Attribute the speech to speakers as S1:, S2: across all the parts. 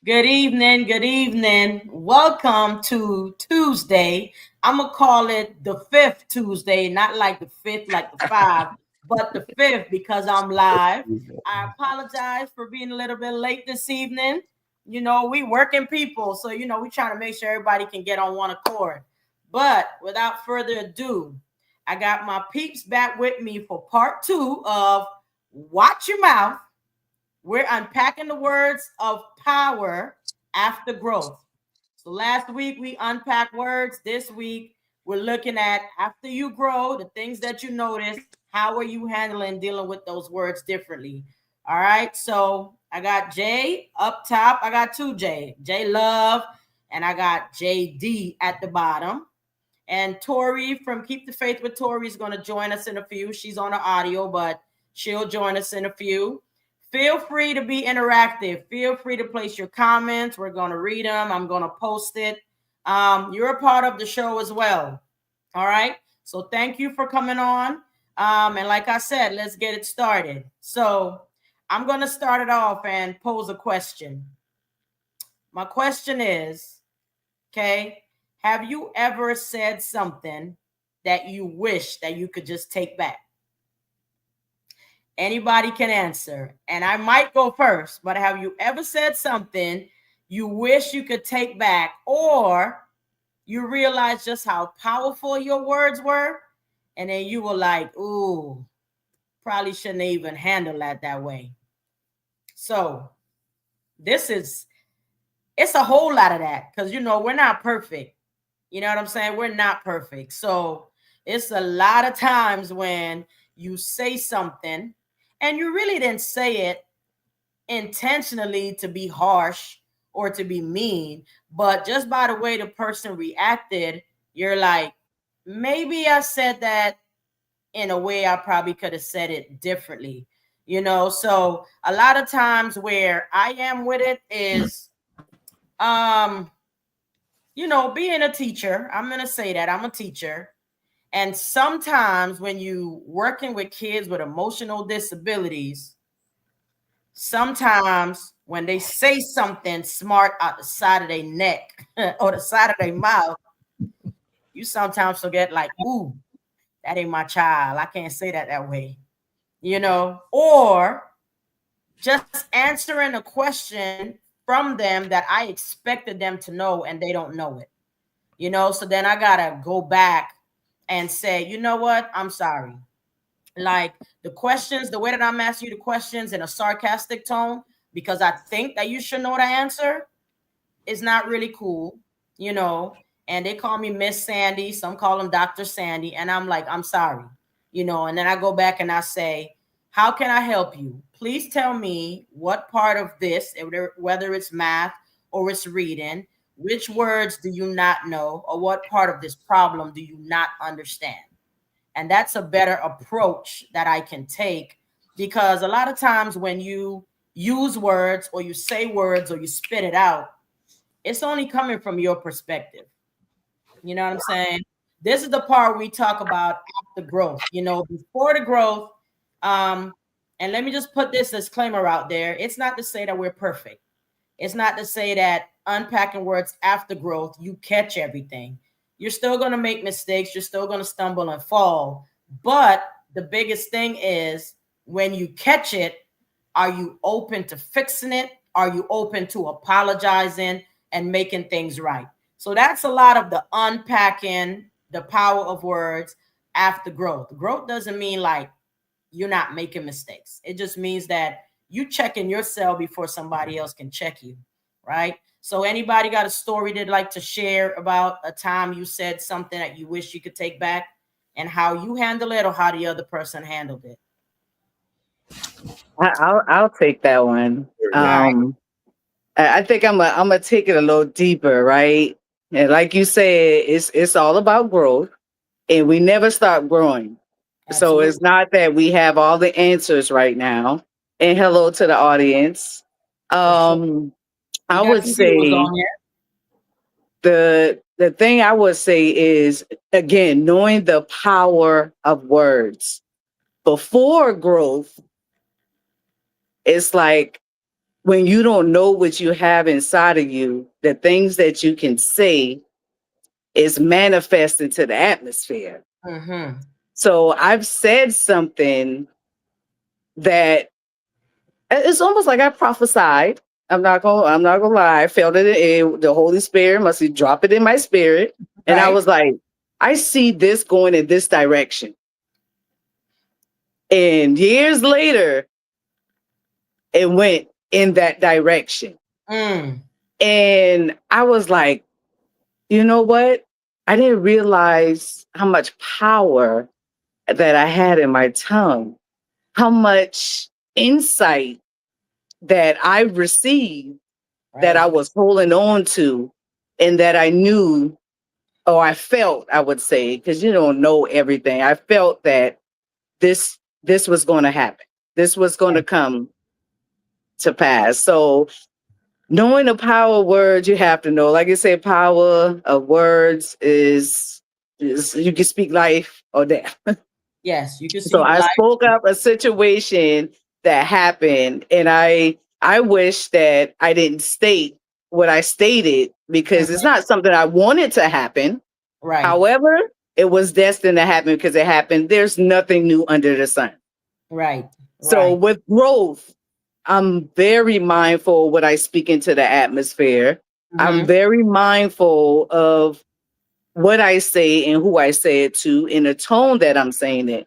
S1: Good evening. Good evening. Welcome to Tuesday. I'm going to call it the fifth Tuesday, not like the fifth, like the five, but the fifth because I'm live. I apologize for being a little bit late this evening. We working people, so we trying to make sure everybody can get on one accord. But without further ado, I got my peeps back with me for part two of Watch Your Mouth. We're unpacking the words of power after growth. So last week we unpacked words. This week we're looking at after you grow, the things that you notice, how are you handling dealing with those words differently? All right. So I got Jay up top. I got two J Love, and I got JD at the bottom. And Tori from Keep the Faith with Tori is going to join us in a few. She's on the audio, but she'll join us in a few. Feel free to be interactive. Feel free to place your comments. We're going to read them. I'm going to post it. You're a part of the show as well. All right. So thank you for coming on. And like I said, let's get it started. So I'm going to start it off and pose a question. My question is, okay, have you ever said something that you wish that you could just take back? Anybody can answer. And I might go first, but have you ever said something you wish you could take back, or you realize just how powerful your words were? And then you were like, ooh, probably shouldn't even handle that way. So it's a whole lot of that because, we're not perfect. You know what I'm saying? We're not perfect. So it's a lot of times when you say something and you really didn't say it intentionally to be harsh or to be mean, but just by the way the person reacted, you're like, maybe I said that in a way I probably could have said it differently. So a lot of times where I am with it is um being a teacher. I'm going to say that I'm a teacher. And sometimes when you working with kids with emotional disabilities, sometimes when they say something smart out the side of their neck or the side of their mouth, you sometimes forget like, ooh, that ain't my child. I can't say that way, or just answering a question from them that I expected them to know and they don't know it. So then I gotta go back and say, you know what, I'm sorry. Like the way that I'm asking you the questions in a sarcastic tone, because I think that you should know the answer, is not really cool, you know. And they call me Miss Sandy, some call him Dr. Sandy, and I'm like, I'm sorry, and then I go back and I say, how can I help you? Please tell me what part of this, whether it's math or it's reading, which words do you not know, or what part of this problem do you not understand? And that's a better approach that I can take, because a lot of times when you use words or you say words or you spit it out, it's only coming from your perspective. You know what I'm saying? This is the part we talk about after growth. Before the growth, um, and let me just put this disclaimer out there. It's not to say that we're perfect. It's not to say that unpacking words after growth, you catch everything. You're still going to make mistakes. You're still going to stumble and fall. But the biggest thing is, when you catch it, are you open to fixing it? Are you open to apologizing and making things right? So that's a lot of the unpacking the power of words after growth. Growth doesn't mean like you're not making mistakes. It just means that you checking yourself before somebody else can check you, right? So anybody got a story they'd like to share about a time you said something that you wish you could take back, and how you handle it or how the other person handled it?
S2: I'll take that one.
S1: All right.
S2: I think I'm gonna take it a little deeper, right? And like you said, it's all about growth, and we never stop growing. So it's
S1: Absolutely.
S2: not that we have all the answers right now. And hello to the audience.
S1: For sure.
S2: Um,
S1: We
S2: I
S1: got
S2: would
S1: some viewers
S2: say
S1: on here.
S2: the thing I would say is, again, knowing the power of words before growth. It's like when you don't know what you have inside of you, the things that you can say is manifest into the atmosphere.
S1: Mm-hmm.
S2: So I've said something that it's almost like I prophesied. I'm not gonna lie. I felt it in the Holy Spirit must have dropped it in my spirit. And I
S1: Right.
S2: was like, I see this going in this direction. And years later, it went in that direction.
S1: Mm.
S2: And I was like, you know what? I didn't realize how much power that I had in my tongue, how much insight that I received that I
S1: Right.
S2: was holding on to and that I knew or I felt, I would say, because you don't know everything. I felt that this was going to happen. This was going to
S1: Right.
S2: come to pass. So knowing the power of words, you have to know. Like I said, power of words is you can speak life or death.
S1: Yes, you can
S2: So
S1: see
S2: I
S1: life.
S2: spoke up a situation that happened, and I wish that I didn't state what I stated because it's
S1: Mhm.
S2: not something I wanted to happen.
S1: Right.
S2: However, it was destined to happen because it happened. There's nothing new under the sun.
S1: Right.
S2: So
S1: Right.
S2: with growth, I'm very mindful what I speak into the atmosphere. I'm
S1: Mm-hmm.
S2: very mindful of what I say and who I say it to in the tone that I'm saying it.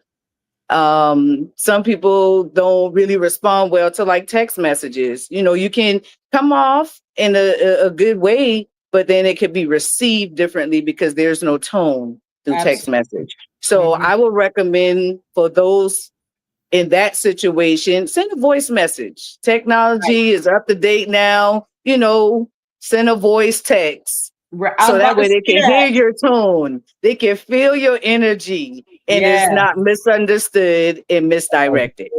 S2: Some people don't really respond well to like text messages. You know, you can come off in a good way, but then it could be received differently because there's no tone through text
S1: Absolutely.
S2: message. So
S1: Mm-hmm.
S2: I would recommend for those in that situation, send a voice message.
S1: Right.
S2: Technology is up to date now. You know, send a voice text
S1: Right. I
S2: so
S1: was
S2: that
S1: about to
S2: way they
S1: say
S2: can
S1: that.
S2: hear your tone, they can feel your energy, and it's
S1: Yeah.
S2: not misunderstood and misdirected.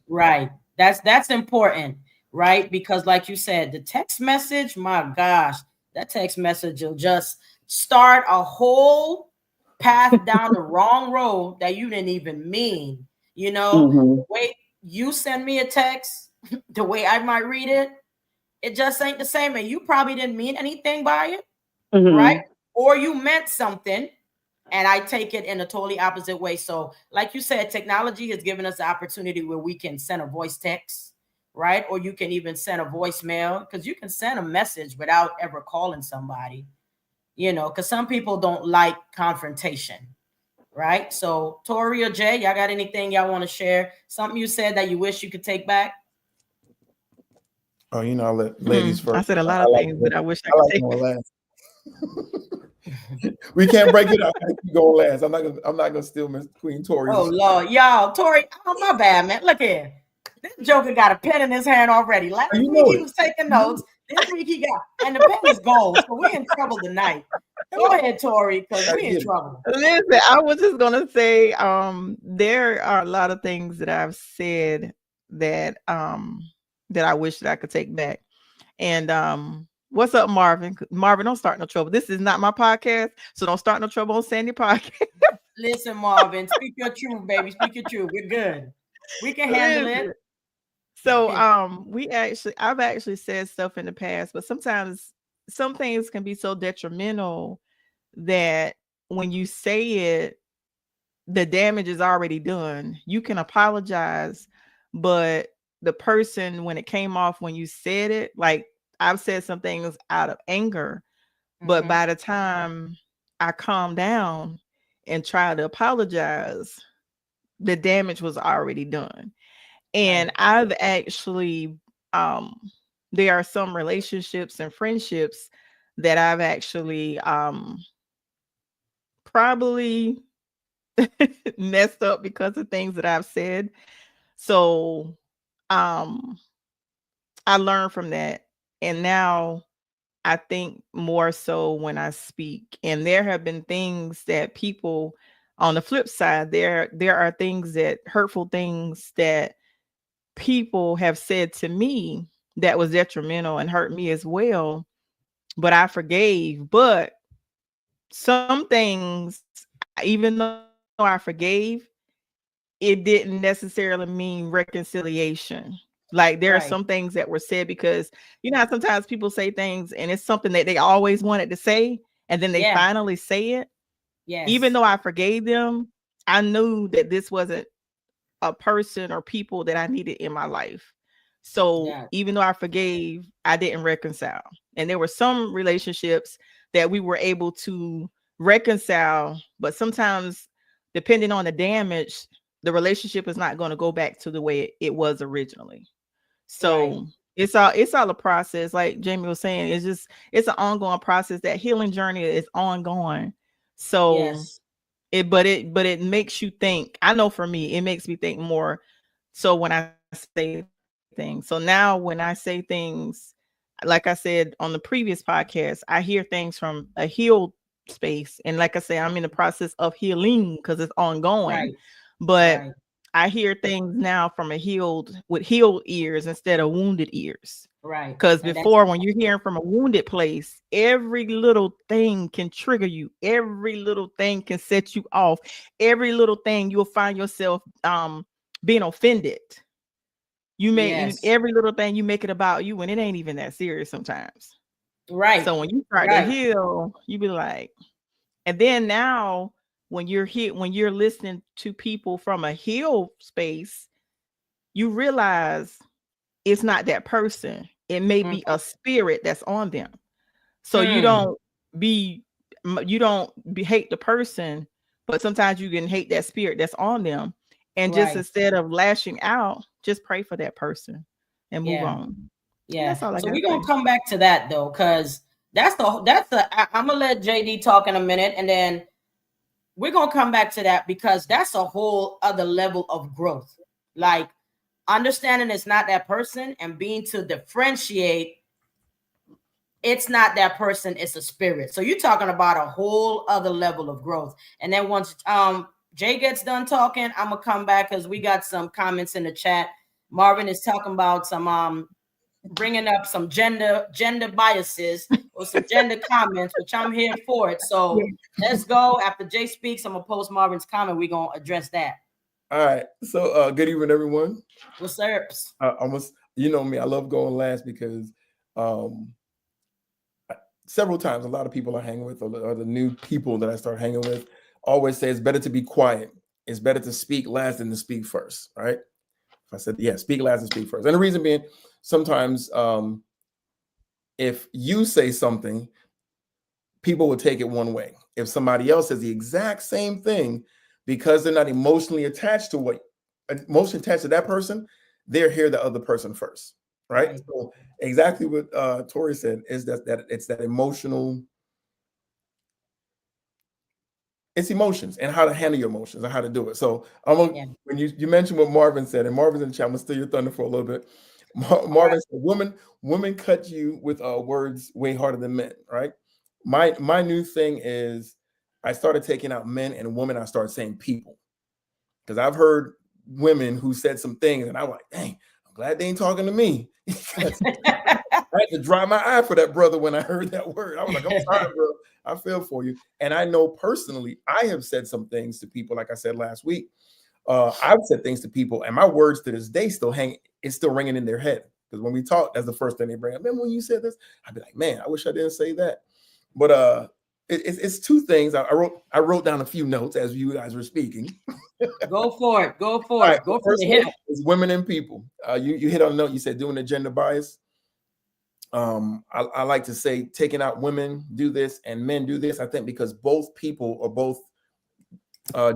S1: Right. That's important, right? Because like you said, the text message, my gosh, that text message will just start a whole path down the wrong road that you didn't even mean. You know,
S2: Hmm.
S1: the way you send me a text, the way I might read it, it just ain't the same. And you probably didn't mean anything by it, right?
S2: Hmm.
S1: Or you meant something and I take it in a totally opposite way. So, like you said, technology has given us the opportunity where we can send a voice text, right? Or you can even send a voicemail because you can send a message without ever calling somebody, you know, because some people don't like confrontation, right? So, Tori or Jay, y'all got anything y'all want to share? Something you said that you wish you could take back?
S3: Oh, I'll let
S4: Hmm.
S3: ladies
S4: I
S3: first.
S4: said a lot
S3: I
S4: of
S3: like
S4: things
S3: going,
S4: that I wish I
S3: I
S4: could
S3: like
S4: take back.
S3: going last. We can't break it up. I keep going last. I'm not gonna steal Miss Queen
S1: Oh
S3: Tori's.
S1: Lord, y'all, Tori, oh my bad, man. Look here. This Joker got a pen in his hand already. Last
S3: You
S1: week
S3: know
S1: he
S3: it.
S1: was taking
S3: You know
S1: notes. This week he got, and the pen is gold. So we in trouble tonight. Go ahead, Tori, because
S3: gotta
S1: we in
S3: get it.
S1: trouble.
S4: Listen, I was just gonna say, there are a lot of things that I've said that that I wish that I could take back. And what's up, Marvin? Marvin, don't start no trouble. This is not my podcast, so don't start no trouble on Sandy podcast.
S1: Listen, Marvin, speak your truth, baby. Speak your truth. We're good. We can handle it.
S4: Listen. So I've actually said stuff in the past, but sometimes some things can be so detrimental that when you say it, the damage is already done. You can apologize, but the person, when it came off when you said it, like I've said some things out of anger, but
S1: Mm-hmm.
S4: by the time I calmed down and tried to apologize, the damage was already done. And
S1: Right.
S4: I've actually, um, there are some relationships and friendships that I've actually probably messed up because of things that I've said. So um I learned from that. And now I think more so when I speak. And there have been things that people on the flip side, there are things that hurtful things that people have said to me that was detrimental and hurt me as well. But I forgave. But some things, even though I forgave, it didn't necessarily mean reconciliation. Like there are
S1: Right.
S4: some things that were said because you know how sometimes people say things and it's something that they always wanted to say and then they
S1: Yeah.
S4: finally say it. Even
S1: Yes.
S4: though I forgave them, I knew that this wasn't a person or people that I needed in my life. So
S1: Yeah.
S4: even though I forgave, I didn't reconcile. And there were some relationships that we were able to reconcile, but sometimes depending on the damage, the relationship is not going to go back to the way it was originally.
S1: Right.
S4: So it's all a process. Like Jamie was saying, it's an ongoing process. That healing journey is ongoing. So
S1: Yes.
S4: it makes you think. I know for me, it makes me think more. So when I say things, so now when I say things, like I said on the previous podcast, I hear things from a healed space, and like I say, I'm in the process of healing because it's ongoing.
S1: Right.
S4: But
S1: Right.
S4: I hear things now from a healed ears instead of wounded ears.
S1: Right.
S4: Because
S1: And that's
S4: before, when you're hearing from a wounded place, every little thing can trigger you. Every little thing can set you off. Every little thing you'll find yourself being offended.
S1: yes.
S4: Every little thing you make it about you, and it ain't even that serious sometimes.
S1: Right.
S4: So when you start to
S1: Right.
S4: heal, you be like, and then now when you're listening to people from a healed space, you realize it's not that person. It may be
S1: Mhm.
S4: a spirit that's on them. So
S1: Mm.
S4: be you don't be hate the person, but sometimes you can hate that spirit that's on them. And just
S1: Right.
S4: instead of lashing out, just pray for that person and move
S1: Yeah.
S4: on. And
S1: Yeah.
S4: that's all I
S1: So
S4: gotta
S1: we're gonna
S4: say.
S1: come back to that though, because I'm gonna let JD talk in a minute, and then we're gonna come back to that because that's a whole other level of growth. Like understanding it's not that person and being to differentiate it's not that person, it's a spirit. So you're talking about a whole other level of growth. And then once Jay gets done talking, I'm gonna come back because we got some comments in the chat. Marvin is talking about some bringing up some gender biases or some gender comments, which I'm here for it. So let's go. After Jay speaks, I'm gonna post Marvin's comment. We're gonna address that.
S3: All right. So good evening, everyone.
S1: What's up?
S3: Almost, you know me, I love going last because um several times a lot of people I hang with or the new people that I start hanging with always say it's better to be quiet. It's better to speak last than to speak first, right? If I said, yeah, speak last and speak first. And the reason being, sometimes if you say something, people will take it one way. If somebody else says the exact same thing, because they're not emotionally attached to that person, they'll hear the other person first, right?
S1: Right.
S3: So exactly what Tori said is that it's that emotional, it's emotions and how to handle your emotions and how to do it. So
S1: Yeah.
S3: when you mentioned what Marvin said, and Marvin's in the chat, I'm gonna steal your thunder for a little bit.
S1: All right.
S3: Marvin said, women cut you with words way harder than men, right? My new thing is I started taking out men and women. I started saying people because I've heard women who said some things, and I'm like, dang, I'm glad they ain't talking to me. I had to dry my eye for that brother when I heard that word. I was like, I'm sorry, bro. I feel for you. And I know personally, I have said some things to people, like I said last week. I've said things to people, and my words to this day it's still ringing in their head. Because when we talk, that's the first thing they bring up. Remember when you said this? I'd be like, man, I wish I didn't say that. But it's two things. I wrote down a few notes as you guys were speaking.
S1: Go for it. Go
S3: All
S1: for
S3: right,
S1: it. Go
S3: the
S1: for
S3: first
S1: the
S3: one
S1: hip.
S3: is women and people. You hit on a note. You said doing the gender bias. I like to say taking out women do this and men do this. I think because both people or both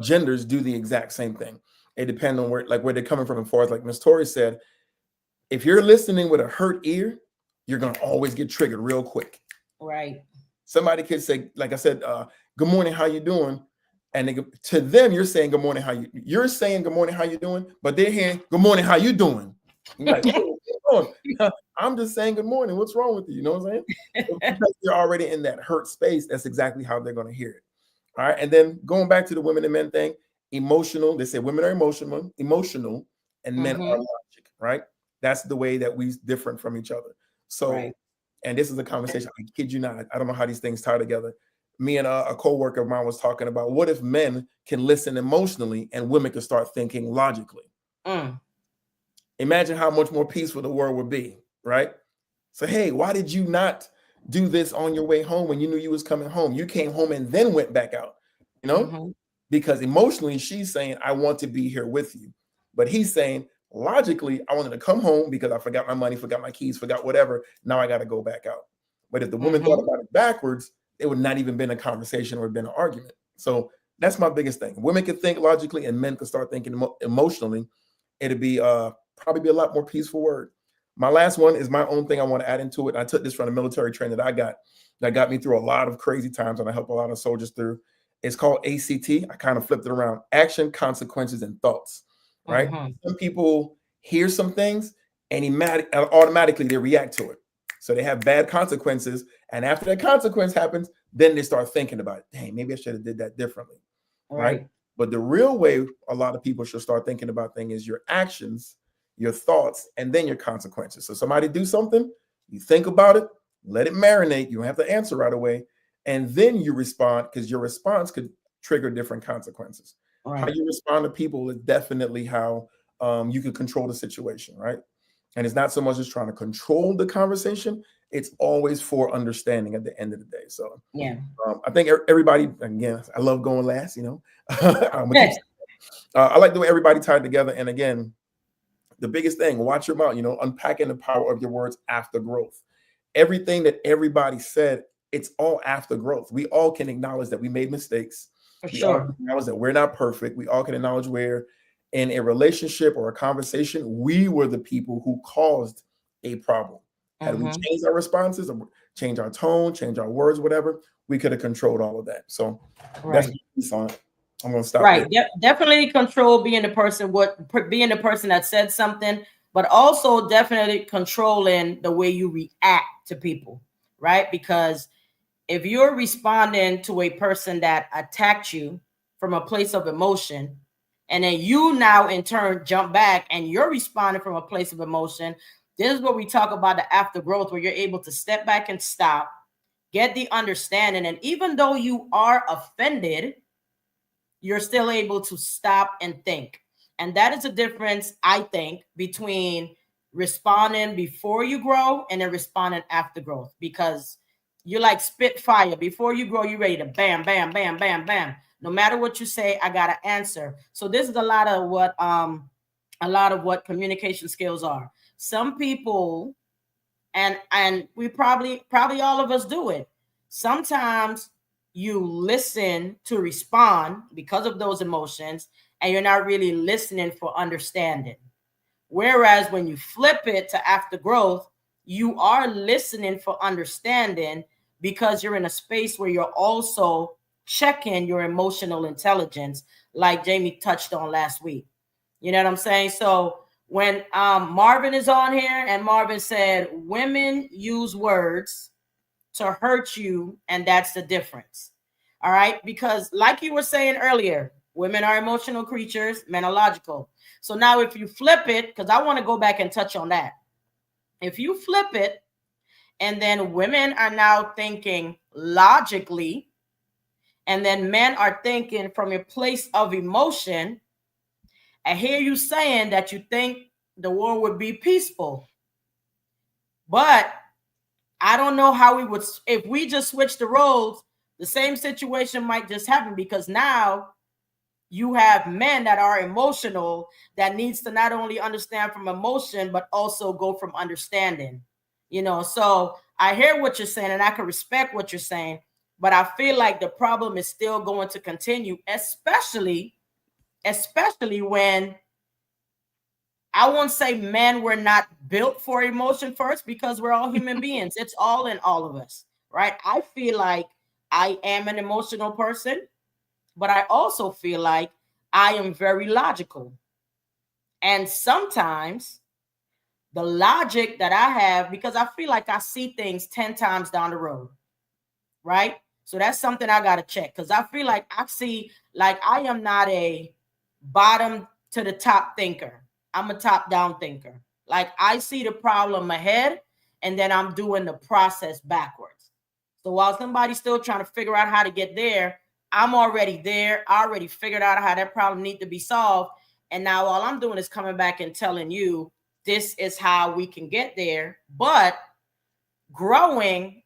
S3: genders do the exact same thing. It depends on where they're coming from. As far as like Miss Tori said, if you're listening with a hurt ear, you're gonna always get triggered real quick.
S1: Right.
S3: Somebody could say, like I said, "Good morning, how you doing?" And to them, you're saying, "Good morning, you're saying good morning, how you doing?" But they're hearing, "Good morning, how you doing?" You're like, what's going on? I'm just saying good morning. What's wrong with you? You know what I'm saying? Because you're already in that hurt space. That's exactly how they're going to hear it. All right. And then going back to the women and men thing, emotional. They say women are emotional, and men are logic. Right. That's the way that we different from each other. So,
S1: Right.
S3: and this is a conversation. I kid you not. I don't know how these things tie together. Me and a coworker of mine was talking about what if men can listen emotionally and women can start thinking logically.
S1: Mm.
S3: Imagine how much more peaceful the world would be, right? So, hey, why did you not do this on your way home when you knew you was coming home? You came home and then went back out, you know?
S1: Mm-hmm.
S3: Because emotionally she's saying, I want to be here with you. But he's saying, logically, I wanted to come home because I forgot my money, forgot my keys, forgot whatever. Now I got to go back out. But if the woman thought
S1: Mm-hmm.
S3: about it backwards, it would not even been a conversation or been an argument. So that's my biggest thing. Women can think logically and men can start thinking emotionally. It'd be probably be a lot more peaceful word. My last one is my own thing I want to add into it. I took this from the military training that got me through a lot of crazy times, and I help a lot of soldiers through. It's called ACT. I kind of flipped it around: action, consequences, and thoughts. Right?
S1: Mm-hmm.
S3: Some people hear some things and automatically they react to it. So they have bad consequences, and after that consequence happens, then they start thinking about it. Dang, maybe I should have did that differently. Right?
S1: Right.
S3: But the real way a lot of people should start thinking about things is your actions, your thoughts, and then your consequences. So somebody do something, you think about it, let it marinate. You don't have to answer right away. And then you respond, because your response could trigger different consequences. How
S1: Right.
S3: you respond to people is definitely how you can control the situation, right? And it's not so much as trying to control the conversation, it's always for understanding at the end of the day. So
S1: Yeah.
S3: I think everybody, again, I love going last, I'm gonna keep, I like the way everybody tied together. And again, the biggest thing, watch your mouth, unpacking the power of your words after growth. Everything that everybody said, it's all after growth. We all can acknowledge that we made mistakes.
S1: For
S3: We all
S1: sure.
S3: can acknowledge that we're not perfect. We all can acknowledge where in a relationship or a conversation, we were the people who caused a problem. Had we
S1: Mm-hmm.
S3: changed our responses or change our tone, change our words, whatever, we could have controlled all of that. So that's
S1: Right.
S3: my piece on it. I'm going to stop
S1: Right.
S3: there.
S1: Definitely control being the person that said something, but also definitely controlling the way you react to people, right? Because if you're responding to a person that attacked you from a place of emotion, and then you now in turn jump back and you're responding from a place of emotion, this is what we talk about, the after growth, where you're able to step back and stop, get the understanding. And even though you are offended, you're still able to stop and think. And that is a difference, I think, between responding before you grow and then responding after growth. Because you like spit fire. Before you grow, you're ready to bam, bam, bam, bam, bam. No matter what you say, I got to answer. So this is a lot of what communication skills are. Some people, and we probably all of us do it. Sometimes you listen to respond because of those emotions, and you're not really listening for understanding. Whereas when you flip it to after growth, you are listening for understanding, because you're in a space where you're also checking your emotional intelligence, like Jamie touched on last week. You know what I'm saying? So when Marvin is on here, and Marvin said women use words to hurt you, and that's the difference. All right, because like you were saying earlier, women are emotional creatures, men are logical. So now if you flip it, because I want to go back and touch on that. If you flip it, and then women are now thinking logically, and then men are thinking from a place of emotion, I hear you saying that you think the world would be peaceful, but I don't know how we would, if we just switch the roles, the same situation might just happen, because now you have men that are emotional, that needs to not only understand from emotion, but also go from understanding. So I hear what you're saying, and I can respect what you're saying, but I feel like the problem is still going to continue, especially when, I won't say men were not built for emotion first, because we're all human beings. It's all in all of us, right? I feel like I am an emotional person, but I also feel like I am very logical. And sometimes the logic that I have, because I feel like I see things 10 times down the road, right? So that's something I got to check, because I feel like I see, like, I am not a bottom to the top thinker. I'm a top down thinker. Like, I see the problem ahead, and then I'm doing the process backwards. So while somebody's still trying to figure out how to get there, I'm already there. I already figured out how that problem needs to be solved. And now all I'm doing is coming back and telling you this is how we can get there. But growing,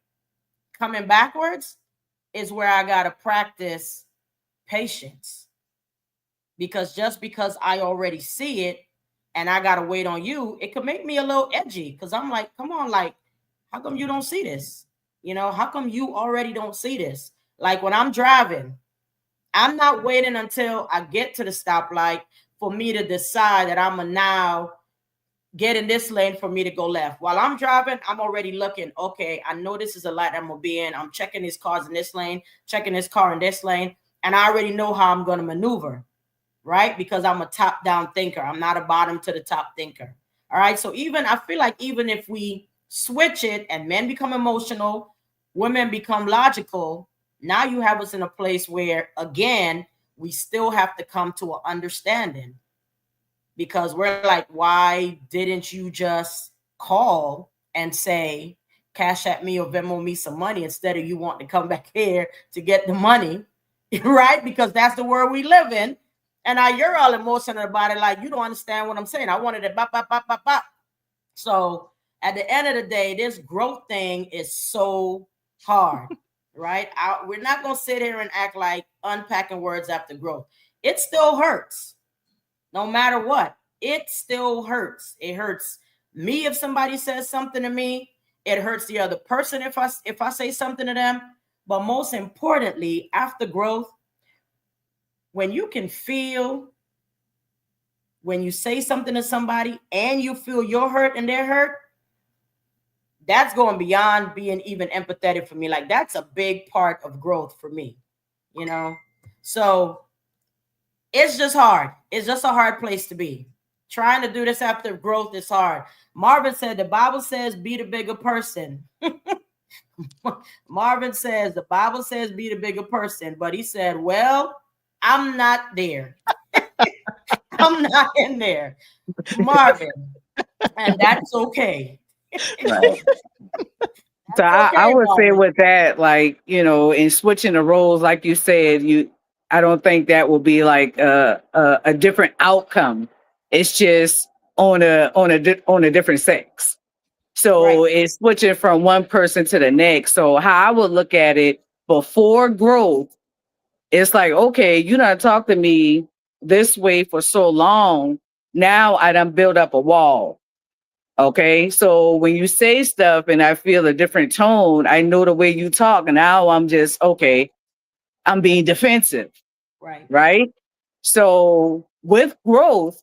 S1: coming backwards, is where I got to practice patience. Because just because I already see it and I got to wait on you, it could make me a little edgy. Because I'm like, come on, like, how come you don't see this? You know, how come you already don't see this? Like when I'm driving, I'm not waiting until I get to the stoplight for me to decide that I'm going to now get in this lane for me to go left. While I'm driving, I'm already looking, okay, I know this is a light I'm going to be in. I'm checking these cars in this lane, checking this car in this lane, and I already know how I'm going to maneuver, right? Because I'm a top-down thinker. I'm not a bottom to the top thinker. All right. So I feel like even if we switch it and men become emotional, women become logical, now you have us in a place where, again, we still have to come to an understanding, because we're like, why didn't you just call and say, cash at me or Venmo me some money, instead of you wanting to come back here to get the money, right? Because that's the world we live in. And now you're all emotional about it, like, you don't understand what I'm saying. I wanted it, bop, bop, bop, bop, bop. So at the end of the day, this growth thing is so hard, right? We're not going to sit here and act like unpacking words after growth. It still hurts. No matter what, it still hurts. It hurts me if somebody says something to me. It hurts the other person if I say something to them. But most importantly, after growth, when you can feel, when you say something to somebody and you feel your hurt and their hurt, that's going beyond being even empathetic for me. Like, that's a big part of growth for me, you know? So it's just hard. It's just a hard place to be. Trying to do this after growth is hard. Marvin said the Bible says be the bigger person. Marvin says the Bible says be the bigger person, but he said, well, I'm not there. I'm not in there, Marvin, and that's okay.
S2: Right. So
S1: That's
S2: I
S1: okay,
S2: would say
S1: Marvin.
S2: with that, like, in switching the roles, like you said, I don't think that will be like a different outcome. It's just on a different sex.
S1: Right,
S2: So it's switching from one person to the next. So how I would look at it before growth, it's like, okay, you done talk to me this way for so long. Now I done build up a wall. Okay. So when you say stuff and I feel a different tone, I know the way you talk. And now I'm just, okay, I'm being defensive.
S1: right.
S2: Right. So with growth,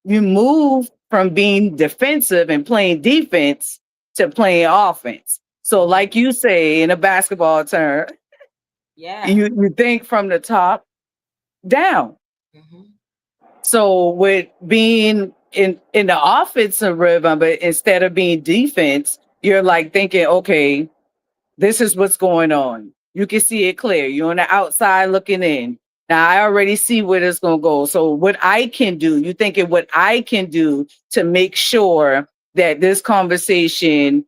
S2: you move from being defensive and playing defense to playing offense. So,
S1: Mhm.
S2: like you say in a basketball term,
S1: Yeah.
S2: you think from the top down.
S1: Mhm.
S2: So with being in the offensive rhythm, but instead of being defense, you're like thinking, okay, this is what's going on. You can see it clear. You're on the outside looking in. Now I already see where it's gonna go. So what I can do, you thinking what I can do to make sure that this conversation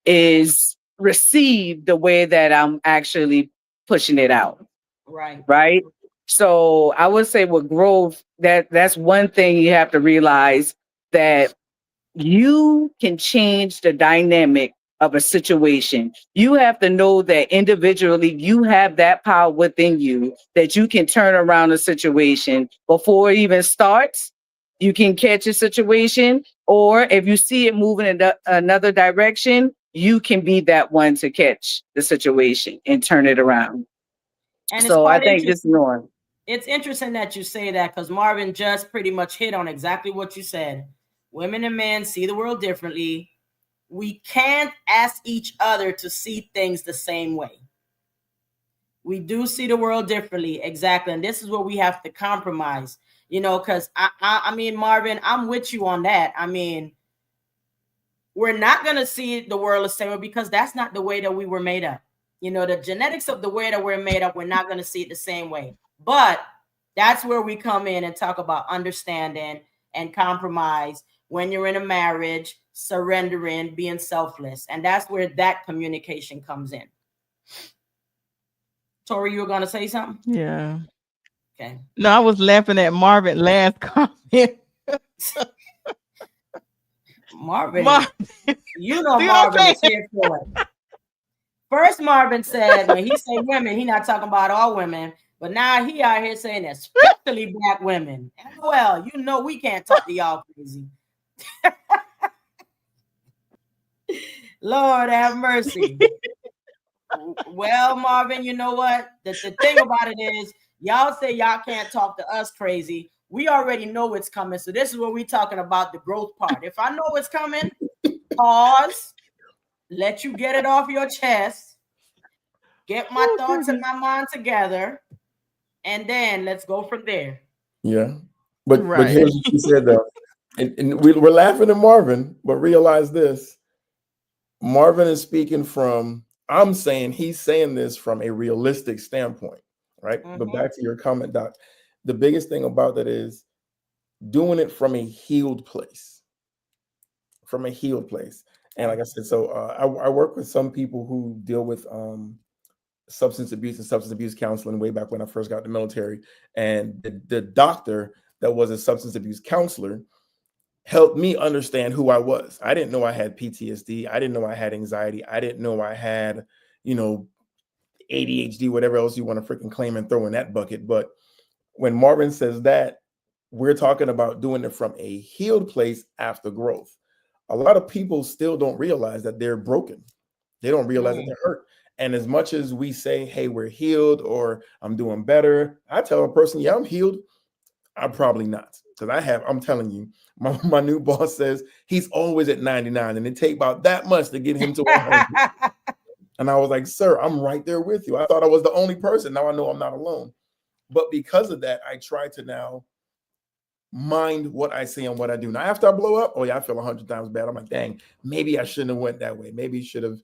S2: is received the way that I'm actually pushing it out.
S1: Right.
S2: Right. So I would say with growth, that's one thing you have to realize, that you can change the dynamic of a situation. You have to know that individually you have that power within you, that you can turn around a situation before it even starts. You can catch a situation, or if you see it moving in another direction, you can be that one to catch the situation and turn it around.
S1: And it's
S2: So I
S1: quite
S2: think just
S1: interesting.
S2: knowing.
S1: It's interesting that you say that, because Marvin just pretty much hit on exactly what you said. Women and men see the world differently. We can't ask each other to see things the same way. We do see the world differently, exactly, and this is where we have to compromise. Because I mean, Marvin, I'm with you on that. I mean, we're not going to see the world the same way, because that's not the way that we were made up. The genetics of the way that we're made up, we're not going to see it the same way. But that's where we come in and talk about understanding and compromise when you're in a marriage, surrendering, being selfless. And that's where that communication comes in. Tori, you were going to say something?
S4: Yeah.
S1: Okay.
S4: No, I was laughing at Marvin last comment.
S1: Marvin, you know
S4: still
S1: Marvin
S4: okay.
S1: is here for it. First, Marvin said when he said women, he not talking about all women, but now he out here saying especially black women. Well, you know we can't talk to y'all crazy. Lord have mercy. Well, Marvin, you know what? The thing about it is, y'all say y'all can't talk to us crazy. We already know it's coming. So this is what we're talking about, the growth part. If I know it's coming, pause, let you get it off your chest, get my thoughts and my mind together, and then let's go from there.
S3: Yeah. But
S4: Right.
S3: here's what you said though. And we're laughing at Marvin, but realize this. Marvin is speaking from, I'm saying he's saying this from a realistic standpoint, right? But back to your comment, Doc, the biggest thing about that is doing it from a healed place, from a healed place. And like I said, so I work with some people who deal with substance abuse and substance abuse counseling way back when I first got in the military. And the doctor that was a substance abuse counselor helped me understand who I was. I didn't know I had PTSD. I didn't know I had anxiety. I didn't know I had, ADHD, whatever else you want to freaking claim and throw in that bucket. But when Marvin says that, we're talking about doing it from a healed place after growth. A lot of people still don't realize that they're broken. They don't realize that they're hurt. And as much as we say, hey, we're healed or I'm doing better, I tell a person, yeah, I'm healed. I'm probably not. Because I'm telling you, my new boss says he's always at 99 and it take about that much to get him to 100. And I was like, sir, I'm right there with you. I thought I was the only person. Now I know I'm not alone. But because of that, I try to now mind what I say and what I do. Now, after I blow up, oh yeah, I feel 100 times bad. I'm like, dang, maybe I shouldn't have went that way. Maybe should have,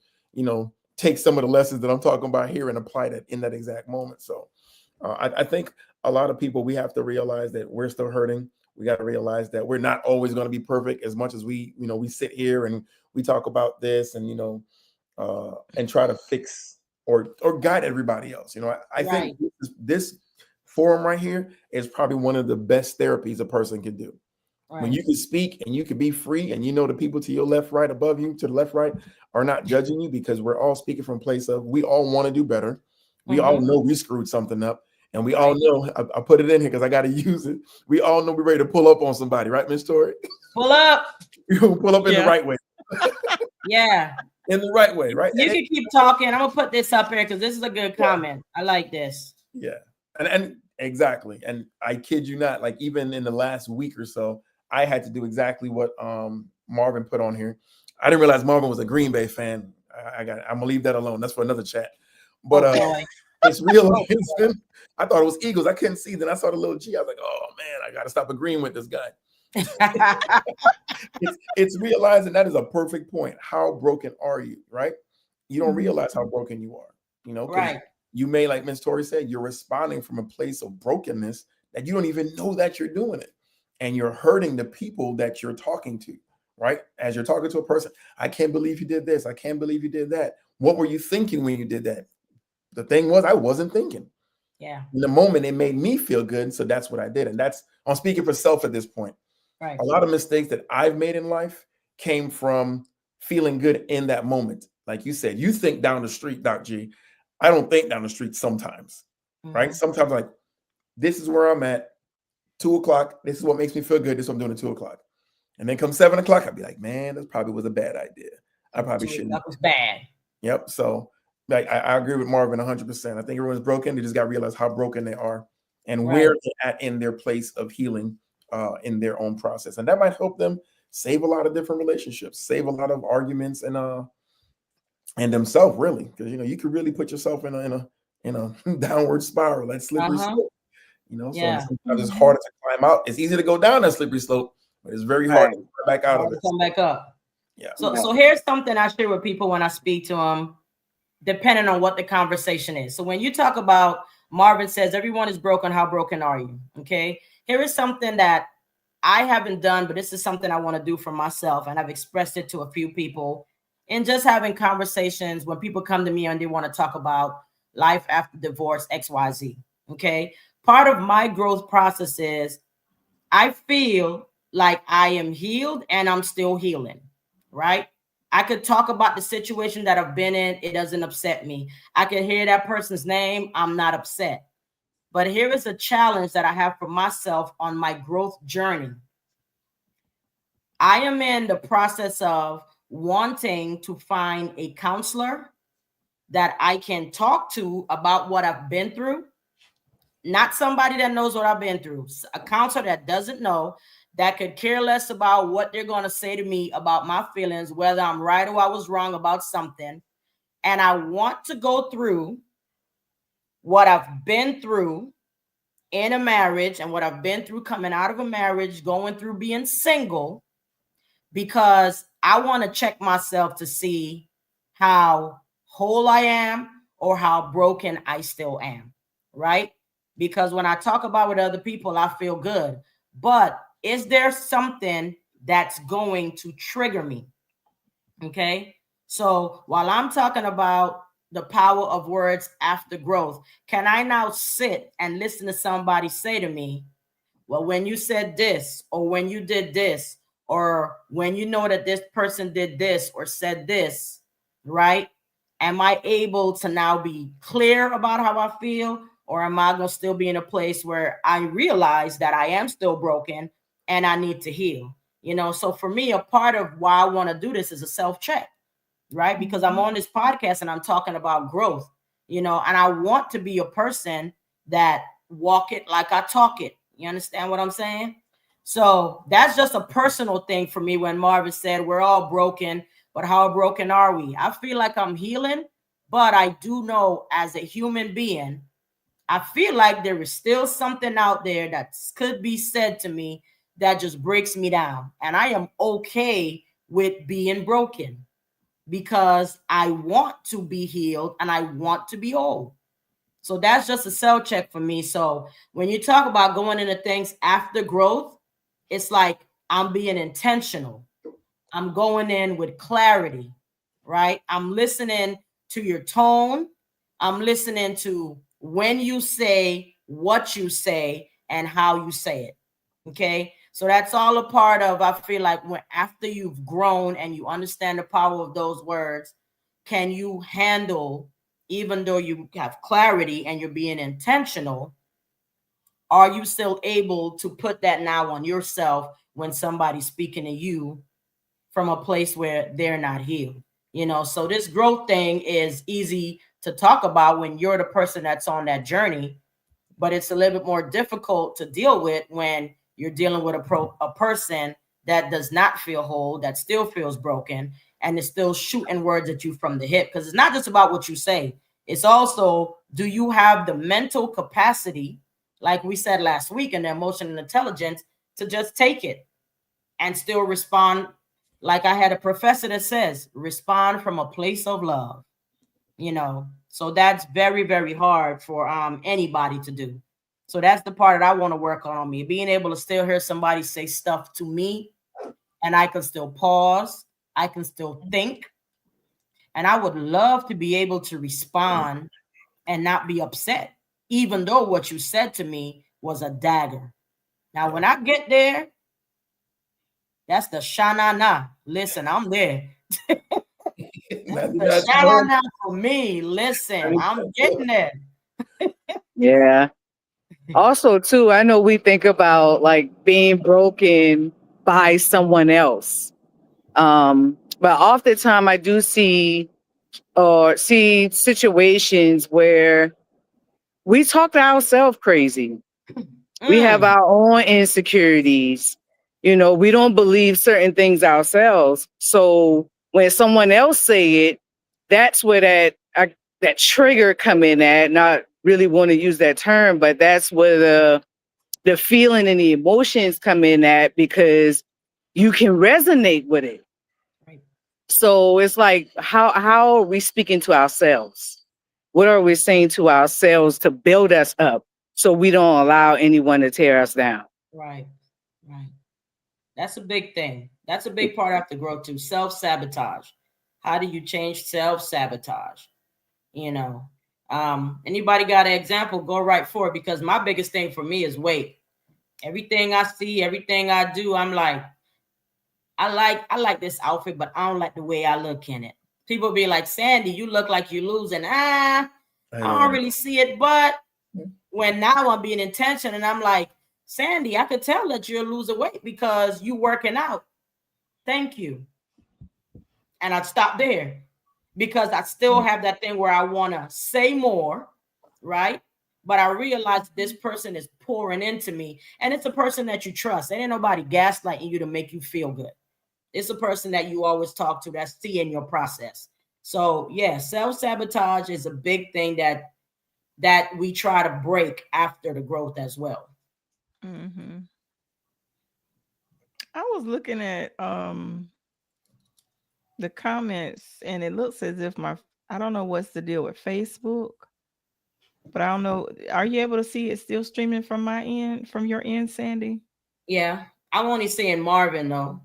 S3: take some of the lessons that I'm talking about here and apply that in that exact moment. So I think a lot of people, we have to realize that we're still hurting. We got to realize that we're not always going to be perfect as much as we sit here and we talk about this and, and try to fix or guide everybody else. I think this forum right here is probably one of the best therapies a person can do. Right. When you can speak and you can be free and the people to your left, right, above you, to the left, right, are not judging you because we're all speaking from a place of we all want to do better. We all know we screwed something up. And we all know, I put it in here because I got to use it. We all know we're ready to pull up on somebody, right, Miss Tori?
S1: Pull up.
S3: You're going to pull up in the right way.
S1: Yeah.
S3: In the right way, right?
S1: You can keep talking. I'm going to put this up here because this is a good comment. I like this.
S3: Yeah. And exactly. And I kid you not, like even in the last week or so, I had to do exactly what Marvin put on here. I didn't realize Marvin was a Green Bay fan. I'm going to leave that alone. That's for another chat. But it's realizing I thought it was Eagles. I couldn't see. Then I saw the little G. I was like, oh man, I got to stop agreeing with this guy. it's realizing that is a perfect point. How broken are you, right? You don't realize how broken you are,
S1: right.
S3: You may, like Ms. Tori said, you're responding from a place of brokenness that you don't even know that you're doing it. And you're hurting the people that you're talking to, right? As you're talking to a person, I can't believe you did this. I can't believe you did that. What were you thinking when you did that? The thing was, I wasn't thinking.
S1: Yeah.
S3: In the moment, it made me feel good. So that's what I did. And I'm speaking for self at this point.
S1: Right.
S3: A lot of mistakes that I've made in life came from feeling good in that moment. Like you said, you think down the street, Doc G. I don't think down the street sometimes, right? Sometimes like, this is where I'm at, 2:00. This is what makes me feel good. This is what I'm doing at 2:00. And then come 7:00, I'd be like, man, this probably was a bad idea. I probably shouldn't.
S1: That was bad.
S3: Yep. So like, I agree with Marvin 100%. I think everyone's broken. They just got to realize how broken they are and where they're at in their place of healing in their own process. And that might help them save a lot of different relationships, save a lot of arguments and themselves really. Because, you could really put yourself in a downward spiral, that slippery slope, so sometimes it's harder to climb out. It's easy to go down that slippery slope, but it's very hard to come back out of it.
S1: Come back up.
S3: Yeah.
S1: So here's something I share with people when I speak to them, depending on what the conversation is. So when you talk about Marvin says, everyone is broken. How broken are you? Okay. Here is something that I haven't done, but this is something I want to do for myself. And I've expressed it to a few people in just having conversations when people come to me and they want to talk about life after divorce, XYZ. Okay. Part of my growth process is I feel like I am healed and I'm still healing, right? I could talk about the situation that I've been in. It doesn't upset me. I can hear that person's name. I'm not upset. But here is a challenge that I have for myself on my growth journey. I am in the process of wanting to find a counselor that I can talk to about what I've been through. Not somebody that knows what I've been through, a counselor that doesn't know, that could care less about what they're going to say to me about my feelings, whether I'm right or I was wrong about something. And I want to go through what I've been through in a marriage and what I've been through coming out of a marriage, going through being single, because I want to check myself to see how whole I am or how broken I still am, right? Because when I talk about with other people, I feel good. But is there something that's going to trigger me? Okay. So while I'm talking about the power of words after growth, can I now sit and listen to somebody say to me, well, when you said this, or when you did this, or when you know that this person did this or said this, right? Am I able to now be clear about how I feel? Or am I going to still be in a place where I realize that I am still broken and I need to heal? You know, so for me, a part of why I want to do this is a self check, right? Because I'm on this podcast and I'm talking about growth, you know, and I want to be a person that walk it like I talk it. You understand what I'm saying? So that's just a personal thing for me. When Marvin said we're all broken, but how broken are we? I feel like I'm healing, but I do know as a human being, I feel like there is still something out there that could be said to me that just breaks me down. And I am okay with being broken because I want to be healed and I want to be whole. So that's just a cell check for me. So when you talk about going into things after growth, it's like I'm being intentional. I'm going in with clarity, right? I'm listening to your tone. I'm listening to when you say, what you say, and how you say it. Okay. So that's all a part of, I feel like, when after you've grown and you understand the power of those words, can you handle, even though you have clarity and you're being intentional, are you still able to put that now on yourself when somebody's speaking to you from a place where they're not healed? You know, so this growth thing is easy to talk about when you're the person that's on that journey, but it's a little bit more difficult to deal with when you're dealing with a person that does not feel whole, that still feels broken, and is still shooting words at you from the hip. Because it's not just about what you say, it's also, do you have the mental capacity, like we said last week, in the emotional intelligence, to just take it and still respond? Like I had a professor that says, respond from a place of love, you know. So that's very, very hard for anybody to do. So that's the part that I want to work on me, being able to still hear somebody say stuff to me and I can still pause, I can still think, and I would love to be able to respond and not be upset, even though what you said to me was a dagger. Now when I get there, that's the sha-na-na. Listen, I'm there. The sha-na-na for me. Listen, I'm getting there.
S2: Yeah. Also, too, I know we think about like being broken by someone else. But oftentimes I do see situations where we talk to ourselves crazy. We have our own insecurities. You know, we don't believe certain things ourselves. So when someone else say it, that's where that trigger come in at. Not really want to use that term, but that's where the feeling and the emotions come in at, because you can resonate with it.
S1: Right.
S2: So it's like, how are we speaking to ourselves? What are we saying to ourselves to build us up so we don't allow anyone to tear us down?
S1: Right. Right. That's a big thing. That's a big part I have to grow to. Self-sabotage. How do you change self-sabotage? You know, anybody got an example? Go right for it, because my biggest thing for me is weight. Everything I see, everything I do, I'm like, I like this outfit, but I don't like the way I look in it. People be like, Sandy, you look like you're losing. I don't really see it, but when now I'm being intentional and I'm like, Sandy, I could tell that you're losing weight because you working out. Thank you. And I'd stop there because I still have that thing where I want to say more, right? But I realize this person is pouring into me, and it's a person that you trust. It ain't nobody gaslighting you to make you feel good. It's a person that you always talk to that's seeing your process. So yeah, self-sabotage is a big thing that we try to break after the growth as well.
S4: Mm-hmm. I was looking at the comments, and it looks as if I don't know what's the deal with Facebook, but I don't know. Are you able to see it still streaming from my end, from your end, Sandy?
S1: Yeah, I'm only seeing Marvin though.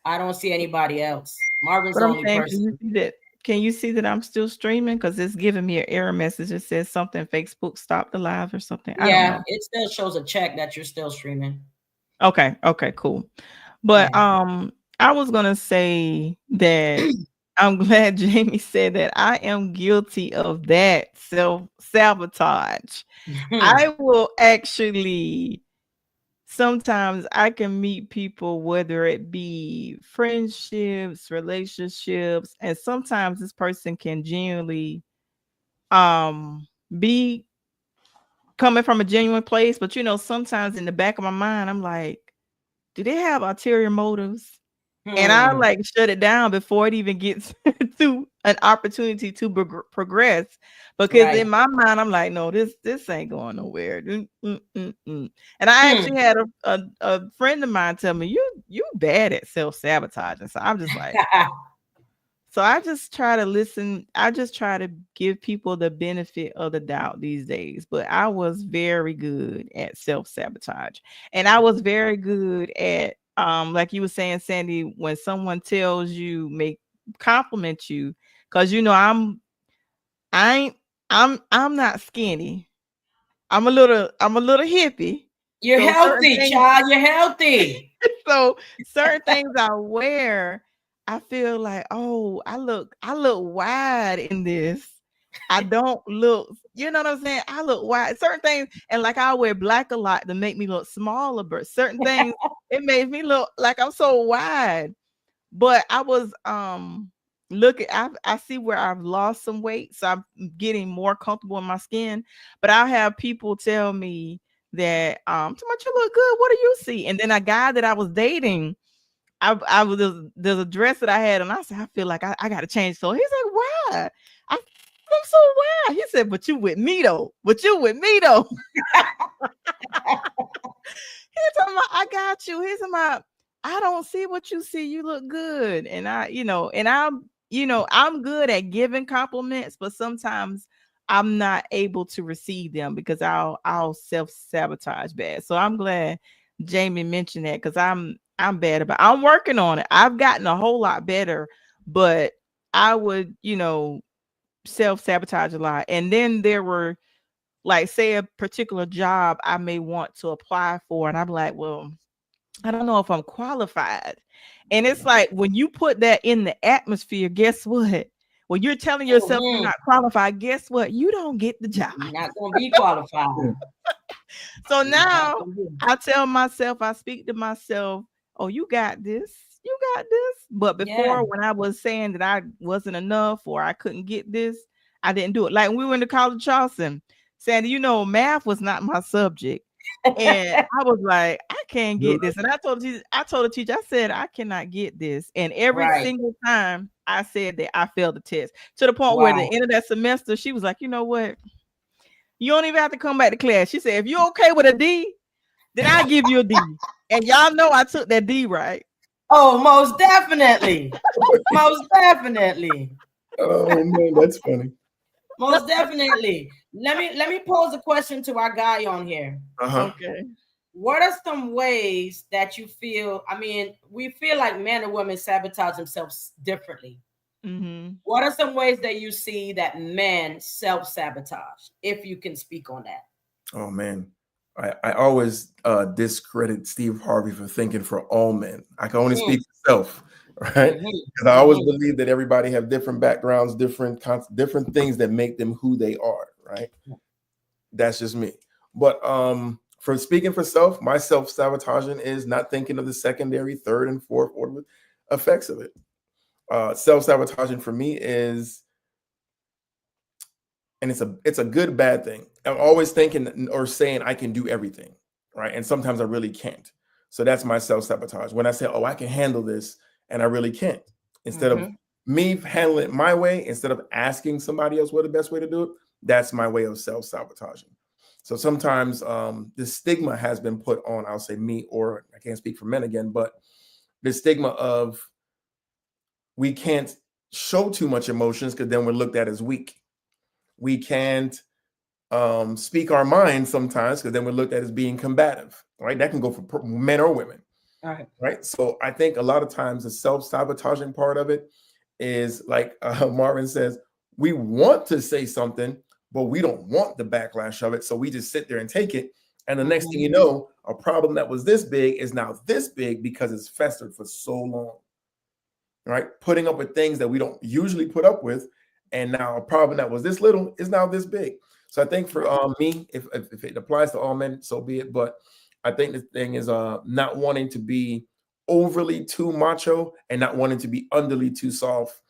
S1: I don't see anybody else. Marvin's
S4: But
S1: the
S4: I'm
S1: only
S4: saying,
S1: person.
S4: can you see that I'm still streaming? Because it's giving me an error message. It says something Facebook stopped the live or something. I don't
S1: Yeah,
S4: know.
S1: it still shows a check that you're still streaming.
S4: Okay, cool. But
S1: Yeah.
S4: I was gonna say that I'm glad Jamie said that I am guilty of that self-sabotage. I will actually sometimes I can meet people, whether it be friendships, relationships, and sometimes this person can genuinely be coming from a genuine place, but sometimes in the back of my mind I'm like, do they have ulterior motives? And I like shut it down before it even gets to an opportunity to progress, because
S1: Right.
S4: in my mind I'm like, no, this ain't going nowhere. And I actually had a friend of mine tell me, you bad at self-sabotaging. So I'm just like, so I just try to listen. I just try to give people the benefit of the doubt these days. But I was very good at self-sabotage. And I was very good at like you were saying, Sandy, when someone tells you, compliment you, because I ain't I'm not skinny. I'm a little hippie.
S1: You're
S4: So certain
S1: healthy,
S4: things
S1: child. You're healthy.
S4: so certain things I wear, I feel like, oh, I look wide in this. I don't look, you know what I'm saying? I look wide. Certain things, and like I wear black a lot to make me look smaller, but certain things it makes me look like I'm so wide. But I was looking, I see where I've lost some weight, so I'm getting more comfortable in my skin. But I'll have people tell me that too much, you look good. What do you see? And then a guy that I was dating, I was there's a dress that I had, and I said, I feel like I gotta change. So he's like, why? I'm so why? He said, but you with me though. But you with me though. He's talking about, I got you. He's talking about, I don't see what you see. You look good. And I'm good at giving compliments, but sometimes I'm not able to receive them because I'll self-sabotage bad. So I'm glad Jamie mentioned that, because I'm bad about I'm working on it. I've gotten a whole lot better, but I would, self-sabotage a lot. And then there were, like, say a particular job I may want to apply for, and I'm like, well, I don't know if I'm qualified. And it's like, when you put that in the atmosphere, guess what? When you're telling yourself you're not qualified, guess what? You don't get the job.
S1: You're not gonna be qualified.
S4: So now I tell myself, I speak to myself, oh, you got this. You got this. But
S1: Yeah.
S4: before, when I was saying that I wasn't enough or I couldn't get this, I didn't do it. Like when we went to college, Charleston, Sandy, math was not my subject. And I was like, I can't get this. And I told the teacher, I said, I cannot get this. And every
S1: Right.
S4: single time I said that, I failed the test, to the point where
S1: Wow.
S4: the end of that semester, she was like, you know what? You don't even have to come back to class. She said, if you're okay with a D, then I give you a D. And y'all know I took that D, right?
S1: Oh, most definitely. Most definitely.
S3: Oh man, that's funny.
S1: Most definitely. Let me pose a question to our guy on here.
S4: Okay.
S1: What are some ways that you feel? I mean, we feel like men and women sabotage themselves differently.
S4: Mm-hmm.
S1: What are some ways that you see that men self-sabotage, if you can speak on that?
S3: Oh man. I always discredit Steve Harvey for thinking for all men. I can only
S1: Mm-hmm.
S3: speak for self, right?
S1: Mm-hmm.
S3: Because I always believe that everybody have different backgrounds, different things that make them who they are, right? That's just me. But for speaking for self, my self-sabotaging is not thinking of the secondary, third, and fourth order effects of it. Self-sabotaging for me is, and it's a good bad thing. I'm always thinking or saying I can do everything, right? And sometimes I really can't. So that's my self-sabotage. When I say, oh, I can handle this, and I really can't. Instead of me handling it my way, instead of asking somebody else what the best way to do it, that's my way of self-sabotaging. So sometimes the stigma has been put on, I'll say me, or I can't speak for men again, but the stigma of we can't show too much emotions because then we're looked at as weak. We can't speak our mind sometimes because then we're looked at as being combative, right? That can go for men or women, right? So I think a lot of times the self-sabotaging part of it is like Marvin says, we want to say something, but we don't want the backlash of it. So we just sit there and take it. And the next thing you know, a problem that was this big is now this big because it's festered for so long, right? Putting up with things that we don't usually put up with. And now a problem that was this little is now this big. So I think for me, if it applies to all men, so be it. But I think the thing is not wanting to be overly too macho and not wanting to be underly too soft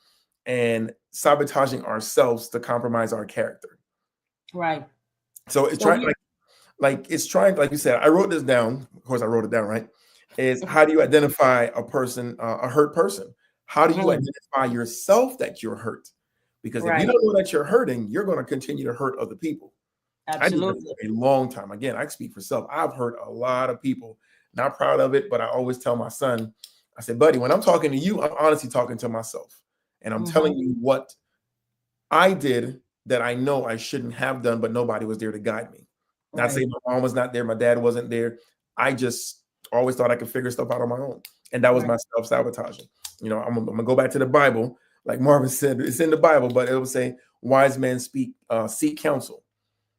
S3: and sabotaging ourselves to compromise our character.
S1: Right.
S3: So it's trying like it's trying, like you said, I wrote this down. Of course, I wrote it down, right? Is how do you identify a person, a hurt person? How do you identify yourself that you're hurt? Because if you don't know that you're hurting, you're going to continue to hurt other people.
S1: Absolutely.
S3: I did that for a long time. Again, I speak for self. I've hurt a lot of people. Not proud of it, but I always tell my son, I said, buddy, when I'm talking to you, I'm honestly talking to myself. And I'm telling you what I did that I know I shouldn't have done, but nobody was there to guide me. Not saying my mom was not there, my dad wasn't there. I just always thought I could figure stuff out on my own. And that was my self-sabotaging. You know, I'm gonna go back to the Bible. Like Marvin said, it's in the Bible, but it will say, wise men seek counsel.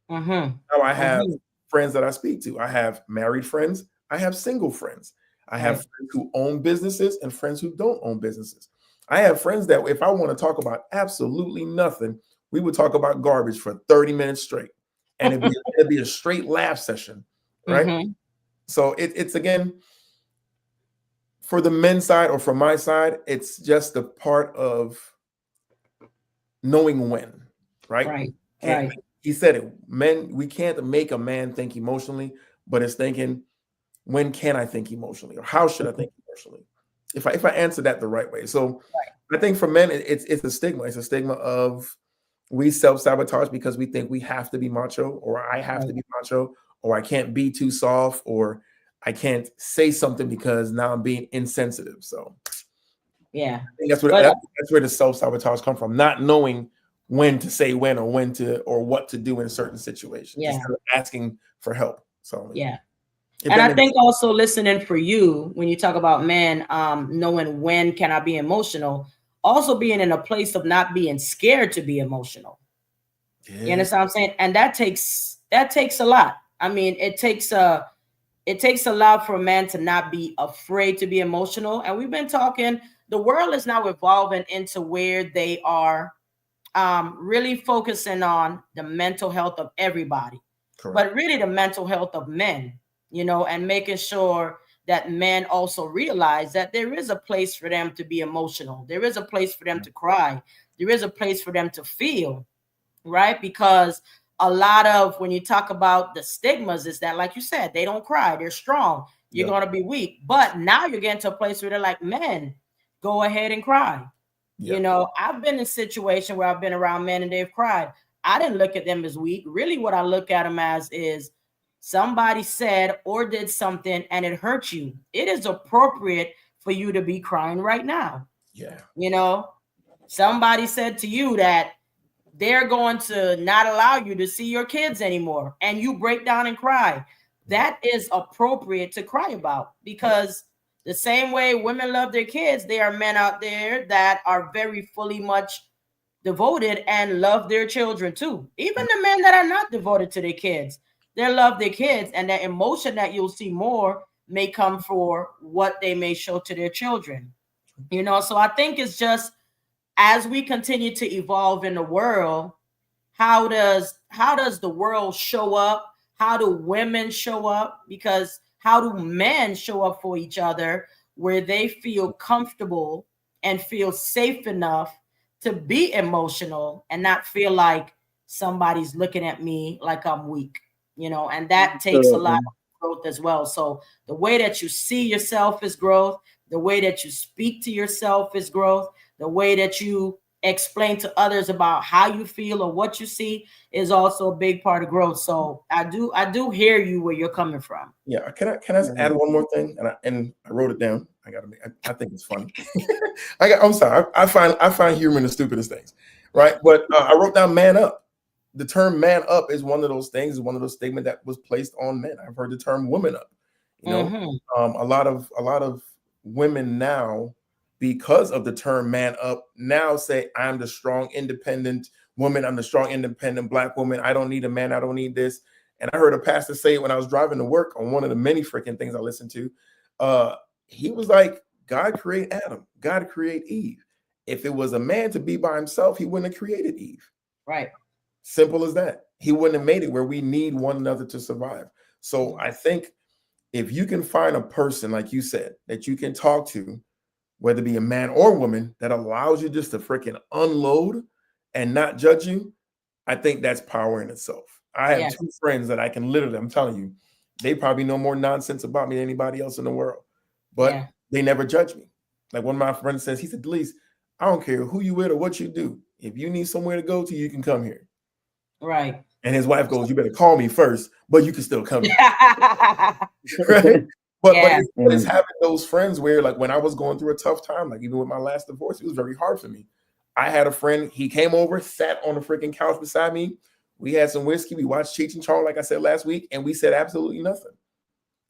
S3: Now I have friends that I speak to. I have married friends. I have single friends. I have friends who own businesses and friends who don't own businesses. I have friends that if I want to talk about absolutely nothing, we would talk about garbage for 30 minutes straight. And it'd be a straight laugh session, right? So it's again, for the men's side or from my side, it's just a part of knowing when, right? And he said it, men, we can't make a man think emotionally, but it's thinking, when can I think emotionally, or how should I think emotionally? If I answer that the right way. So I think for men, it's a stigma. It's a stigma of we self-sabotage because we think we have to be macho, or I have to be macho, or I can't be too soft, or I can't say something because now I'm being insensitive. So I think that's where the self-sabotage come from, not knowing when to say when or when to or what to do in certain situations. Instead of asking for help. So
S1: and I think also listening for you when you talk about men, knowing when can I be emotional, also being in a place of not being scared to be emotional. You understand what I'm saying? And that takes a lot. I mean, it takes a lot for a man to not be afraid to be emotional. And we've been talking, the world is now evolving into where they are really focusing on the mental health of everybody, but really the mental health of men, you know, and making sure that men also realize that there is a place for them to be emotional. There is a place for them to cry. There is a place for them to feel, right? Because a lot of when you talk about the stigmas is that, like you said, they don't cry, they're strong, you're going to be weak. But now you're getting to a place where they're like, men, go ahead and cry. You know, I've been in a situation where I've been around men and they've cried. I didn't look at them as weak. Really, what I look at them as is somebody said or did something and it hurt you. It is appropriate for you to be crying right now. You know, somebody said to you that they're going to not allow you to see your kids anymore and you break down and cry. That is appropriate to cry about, because the same way women love their kids, there are men out there that are very fully much devoted and love their children too. Even the men that are not devoted to their kids, they love their kids, and that emotion that you'll see more may come for what they may show to their children. So I think it's just, as we continue to evolve in the world, how does the world show up? How do women show up? Because how do men show up for each other where they feel comfortable and feel safe enough to be emotional and not feel like somebody's looking at me like I'm weak, and that takes a lot
S2: Absolutely.
S1: of growth as well. So the way that you see yourself is growth, the way that you speak to yourself is growth, the way that you explain to others about how you feel or what you see is also a big part of growth. So I do hear you where you're coming from.
S3: Yeah, can I add one more thing? And I wrote it down. I think it's funny. I'm sorry. I find humor in the stupidest things, right? But I wrote down "man up." The term "man up" is one of those things. Is one of those statements that was placed on men. I've heard the term "woman up." You know,
S1: Hmm.
S3: a lot of women now, because of the term "man up," now say, "I'm the strong, independent woman. I'm the strong, independent black woman. I don't need a man. I don't need this." And I heard a pastor say it when I was driving to work on one of the many freaking things I listened to. Uh, he was like, God created Adam, God created Eve. If it was a man to be by himself, he wouldn't have created Eve.
S1: Right.
S3: Simple as that. He wouldn't have made it where we need one another to survive. So I think if you can find a person, like you said, that you can talk to, whether it be a man or woman, that allows you just to freaking unload and not judge you, I think that's power in itself. I have
S1: Yeah.
S3: two friends that I can literally, I'm telling you, they probably know more nonsense about me than anybody else in the world, but
S1: Yeah.
S3: they never judge me. Like one of my friends says, he said, Delice, I don't care who you with or what you do. If you need somewhere to go to, you can come here.
S1: Right.
S3: And his wife goes, you better call me first, but you can still come here.
S1: Yeah.
S3: Right? But it's
S2: Mm.
S3: having those friends where, like, when I was going through a tough time, like even with my last divorce, it was very hard for me. I had a friend, he came over, sat on the freaking couch beside me. We had some whiskey, we watched Cheech and Chong, like I said last week, and we said absolutely nothing.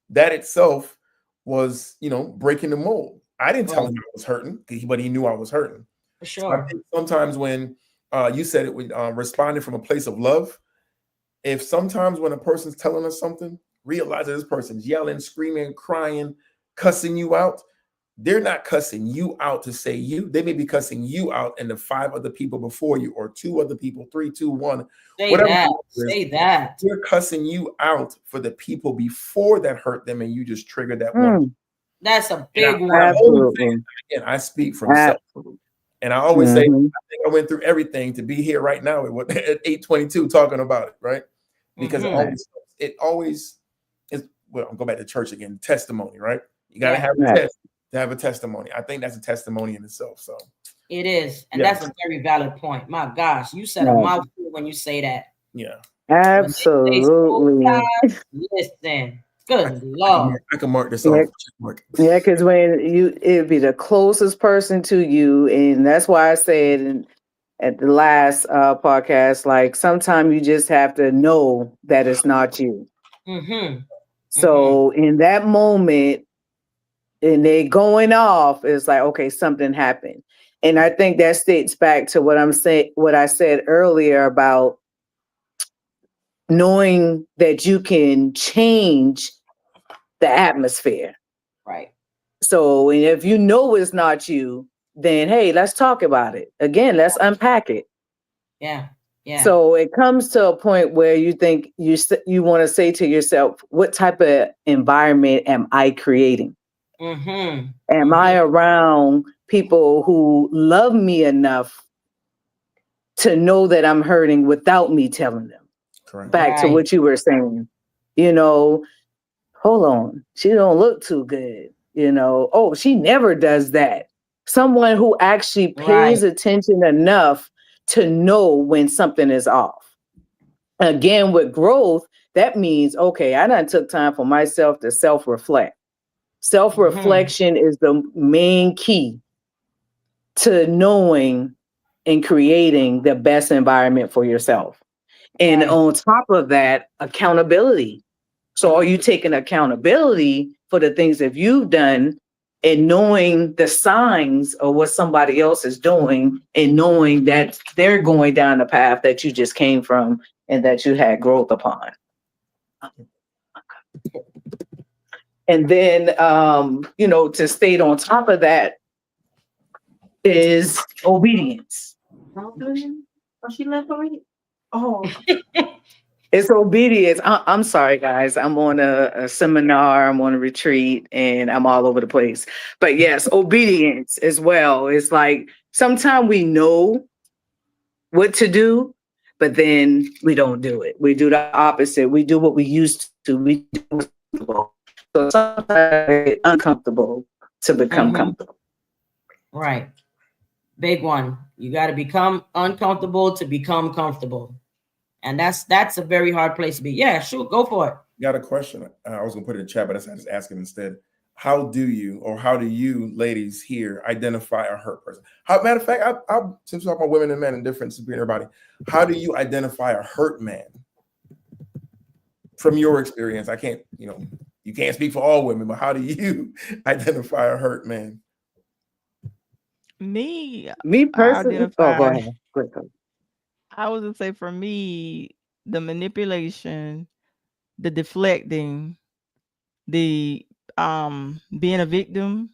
S3: That itself was, breaking the mold. I didn't tell
S1: Right.
S3: him I was hurting, but he knew I was hurting.
S1: For
S3: So I
S1: sure.
S3: think sometimes when you said it, when responding from a place of love, if sometimes when a person's telling us something, realize that this person's yelling, screaming, crying, cussing you out, they're not cussing you out to say you. They may be cussing you out and the five other people before you, or two other people, three, two, one,
S1: Say
S3: whatever
S1: that.
S3: it is.
S1: Say that.
S3: They're cussing you out for the people before that hurt them, and you just triggered that one.
S2: Mm.
S1: That's a
S3: And I
S1: big one.
S3: always say,
S2: Absolutely.
S3: again, I speak from self.
S2: Absolutely.
S3: And I always say, I
S2: Hmm.
S3: think I went through everything to be here right now at 8:22 talking about it, right? Because
S1: Hmm.
S3: it always is. Well, I'll go back to church again. Testimony, right? You got to
S1: Yeah,
S3: have a
S2: Right.
S3: test to have a testimony. I think that's a testimony in itself. So,
S1: it is. And that's
S3: yes,
S1: a very valid point. My gosh, you said a
S2: Right.
S1: mouthful when you say that.
S3: yeah,
S1: When they say smooth
S2: Absolutely.
S1: time, listen.
S3: I,
S1: Good
S3: I
S1: Lord.
S3: can mark this
S2: Yeah.
S3: off. Check mark.
S2: Yeah, because when it'd be the closest person to you, and that's why I said at the last podcast, like sometimes you just have to know that it's not you.
S1: Mm-hmm. Mm-hmm.
S2: So in that moment, and they going off, it's like, okay, something happened. And I think that states back to what I said earlier about knowing that you can change the atmosphere.
S1: Right.
S2: So, and if you know it's not you, then hey, let's talk about it. Again, let's unpack it.
S1: Yeah. Yeah.
S2: So it comes to a point where you think you want to say to yourself, what type of environment am I creating?
S1: Mm-hmm.
S2: Am I
S1: Mm-hmm.
S2: around people who love me enough to know that I'm hurting without me telling them?
S3: Correct.
S2: Back to
S1: Right.
S2: what you were saying, you know, hold on, she don't look too good. Oh, she never does that. Someone who actually
S1: Right.
S2: pays attention enough to know when something is off. Again, with growth, that means, okay, I done took time for myself to self-reflect.
S1: Mm-hmm.
S2: Self-reflection is the main key to knowing and creating the best environment for yourself. And
S1: Right.
S2: on top of that, accountability. So are you taking accountability for the things that you've done and knowing the signs of what somebody else is doing and knowing that they're going down the path that you just came from and that you had growth upon? And then, to stay on top of that is obedience. Oh, she left already? Oh, it's obedience. I'm sorry, guys. I'm on a seminar, I'm on a retreat, and I'm all over the place. But yes, obedience as well. It's like sometimes we know what to do, but then we don't do it. We do the opposite. We do what we used to. We do what's comfortable. So sometimes it's uncomfortable to become
S1: Mhm.
S2: comfortable.
S1: Right. Big one. You got to become uncomfortable to become comfortable. And that's a very hard place to be. Yeah, sure, go for it.
S3: Got a question. I was gonna put it in chat, but I just ask it instead. How do you ladies here identify a hurt person? Matter of fact, since we're talking about women and men and difference between everybody, how do you identify a hurt man from your experience? I can't, you can't speak for all women, but how do you identify a hurt man?
S2: Me
S4: I
S2: personally. Oh, go
S4: identify,
S2: ahead. Go ahead.
S4: I was gonna say for me, the manipulation, the deflecting, the being a victim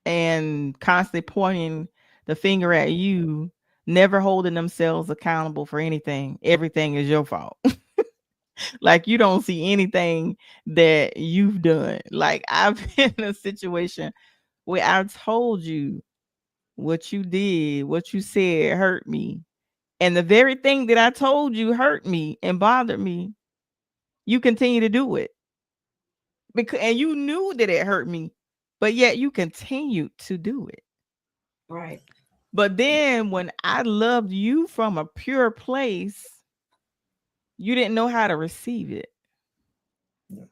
S4: and constantly pointing the finger at you, never holding themselves accountable for anything. Everything is your fault. Like you don't see anything that you've done. Like I've been in a situation where I told you what you did, what you said hurt me. And the very thing that I told you hurt me and bothered me, you continue to do it. Because and you knew that it hurt me, but yet you continued to do it.
S1: Right.
S4: But then when I loved you from a pure place, you didn't know how to receive it.
S3: Yeah.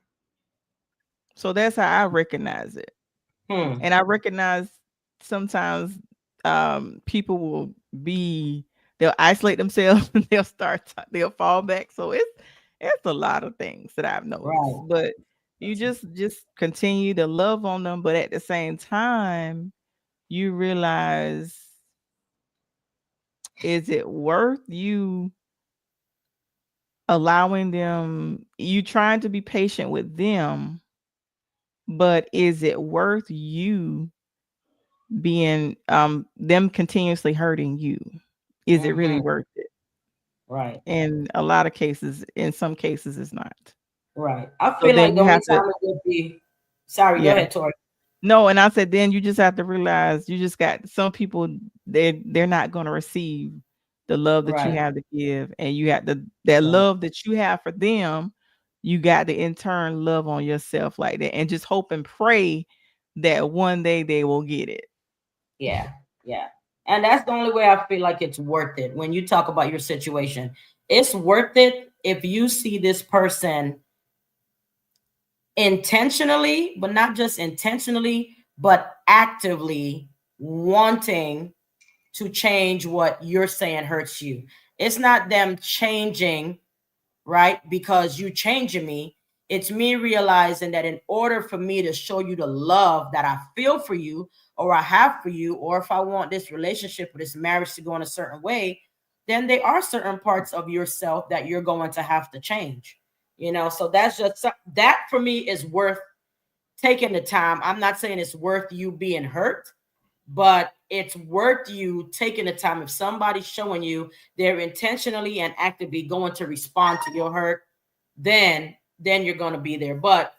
S4: So that's how I recognize it. And I recognize sometimes people will they'll isolate themselves and they'll fall back. So it's a lot of things that I've noticed.
S1: Right.
S4: But you just continue to love on them, but at the same time, you realize, is it worth you allowing them, you trying to be patient with them, but is it worth you being them continuously hurting you? Is it really worth it?
S1: Right.
S4: In a lot of cases, in some cases it's not.
S1: Right. I
S4: So
S1: feel like
S4: then
S1: the
S4: you
S1: only
S4: have to,
S1: time it would be, sorry, go
S4: yeah.
S1: ahead, Tori.
S4: No, and I said then you just have to realize you just got some people, they're not going to receive the love that you
S1: Right.
S4: have to give, and you have that
S1: Right.
S4: love that you have for them, you got to in turn love on yourself like that, and just hope and pray that one day they will get it.
S1: Yeah. Yeah. And that's the only way I feel like it's worth it. When you talk about your situation, it's worth it if you see this person intentionally, but not just intentionally, but actively wanting to change what you're saying hurts you. It's not them changing, right? Because you changing me. It's me realizing that in order for me to show you the love that I feel for you or I have for you, or if I want this relationship or this marriage to go in a certain way, then there are certain parts of yourself that you're going to have to change. So that's just that for me is worth taking the time. I'm not saying it's worth you being hurt, but it's worth you taking the time. If somebody's showing you they're intentionally and actively going to respond to your hurt, then you're going to be there. But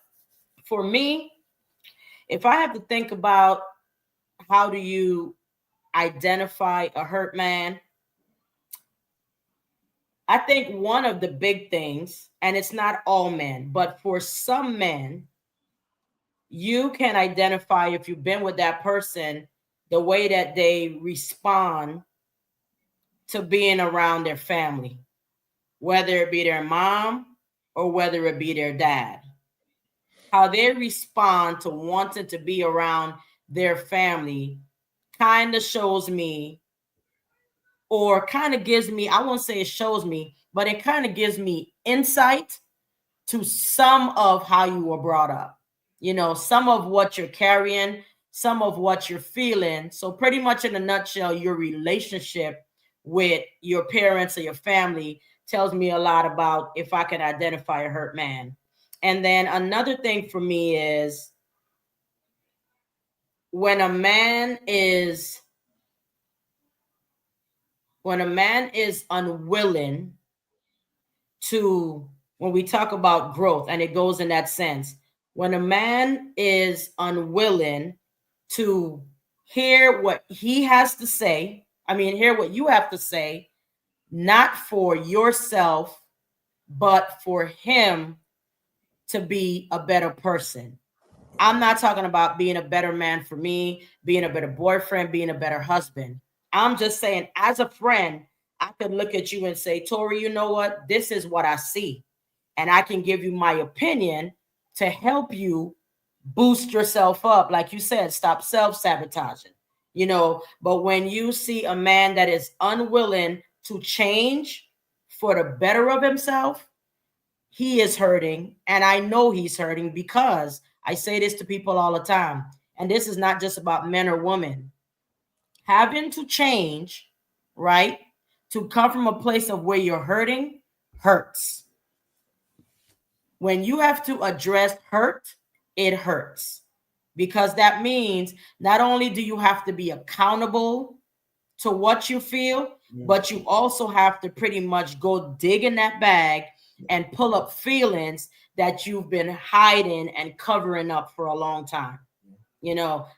S1: for me, if I have to think about how do you identify a hurt man, I think one of the big things, and it's not all men, but for some men, you can identify if you've been with that person, the way that they respond to being around their family, whether it be their mom or whether it be their dad. How they respond to wanting to be around their family kind of shows me, or kind of gives me, I won't say it shows me, but it kind of gives me insight to some of how you were brought up, some of what you're carrying, some of what you're feeling. So, pretty much in a nutshell, your relationship with your parents or your family tells me a lot about if I can identify a hurt man. And then another thing for me is when a man is unwilling to, when we talk about growth, and it goes in that sense, when a man is unwilling to hear what he has to say, I mean, hear what you have to say, not for yourself, but for him to be a better person. I'm not talking about being a better man for me, being a better boyfriend, being a better husband. I'm just saying, as a friend, I could look at you and say, Tori, you know what? This is what I see. And I can give you my opinion to help you boost yourself up. Like you said, stop self sabotaging, But when you see a man that is unwilling to change for the better of himself, he is hurting. And I know he's hurting because I say this to people all the time. And this is not just about men or women. Having to change, right? To come from a place of where you're hurting hurts. When you have to address hurt, it hurts. Because that means not only do you have to be accountable to what you feel, but you also have to pretty much go dig in that bag and pull up feelings that you've been hiding and covering up for a long time.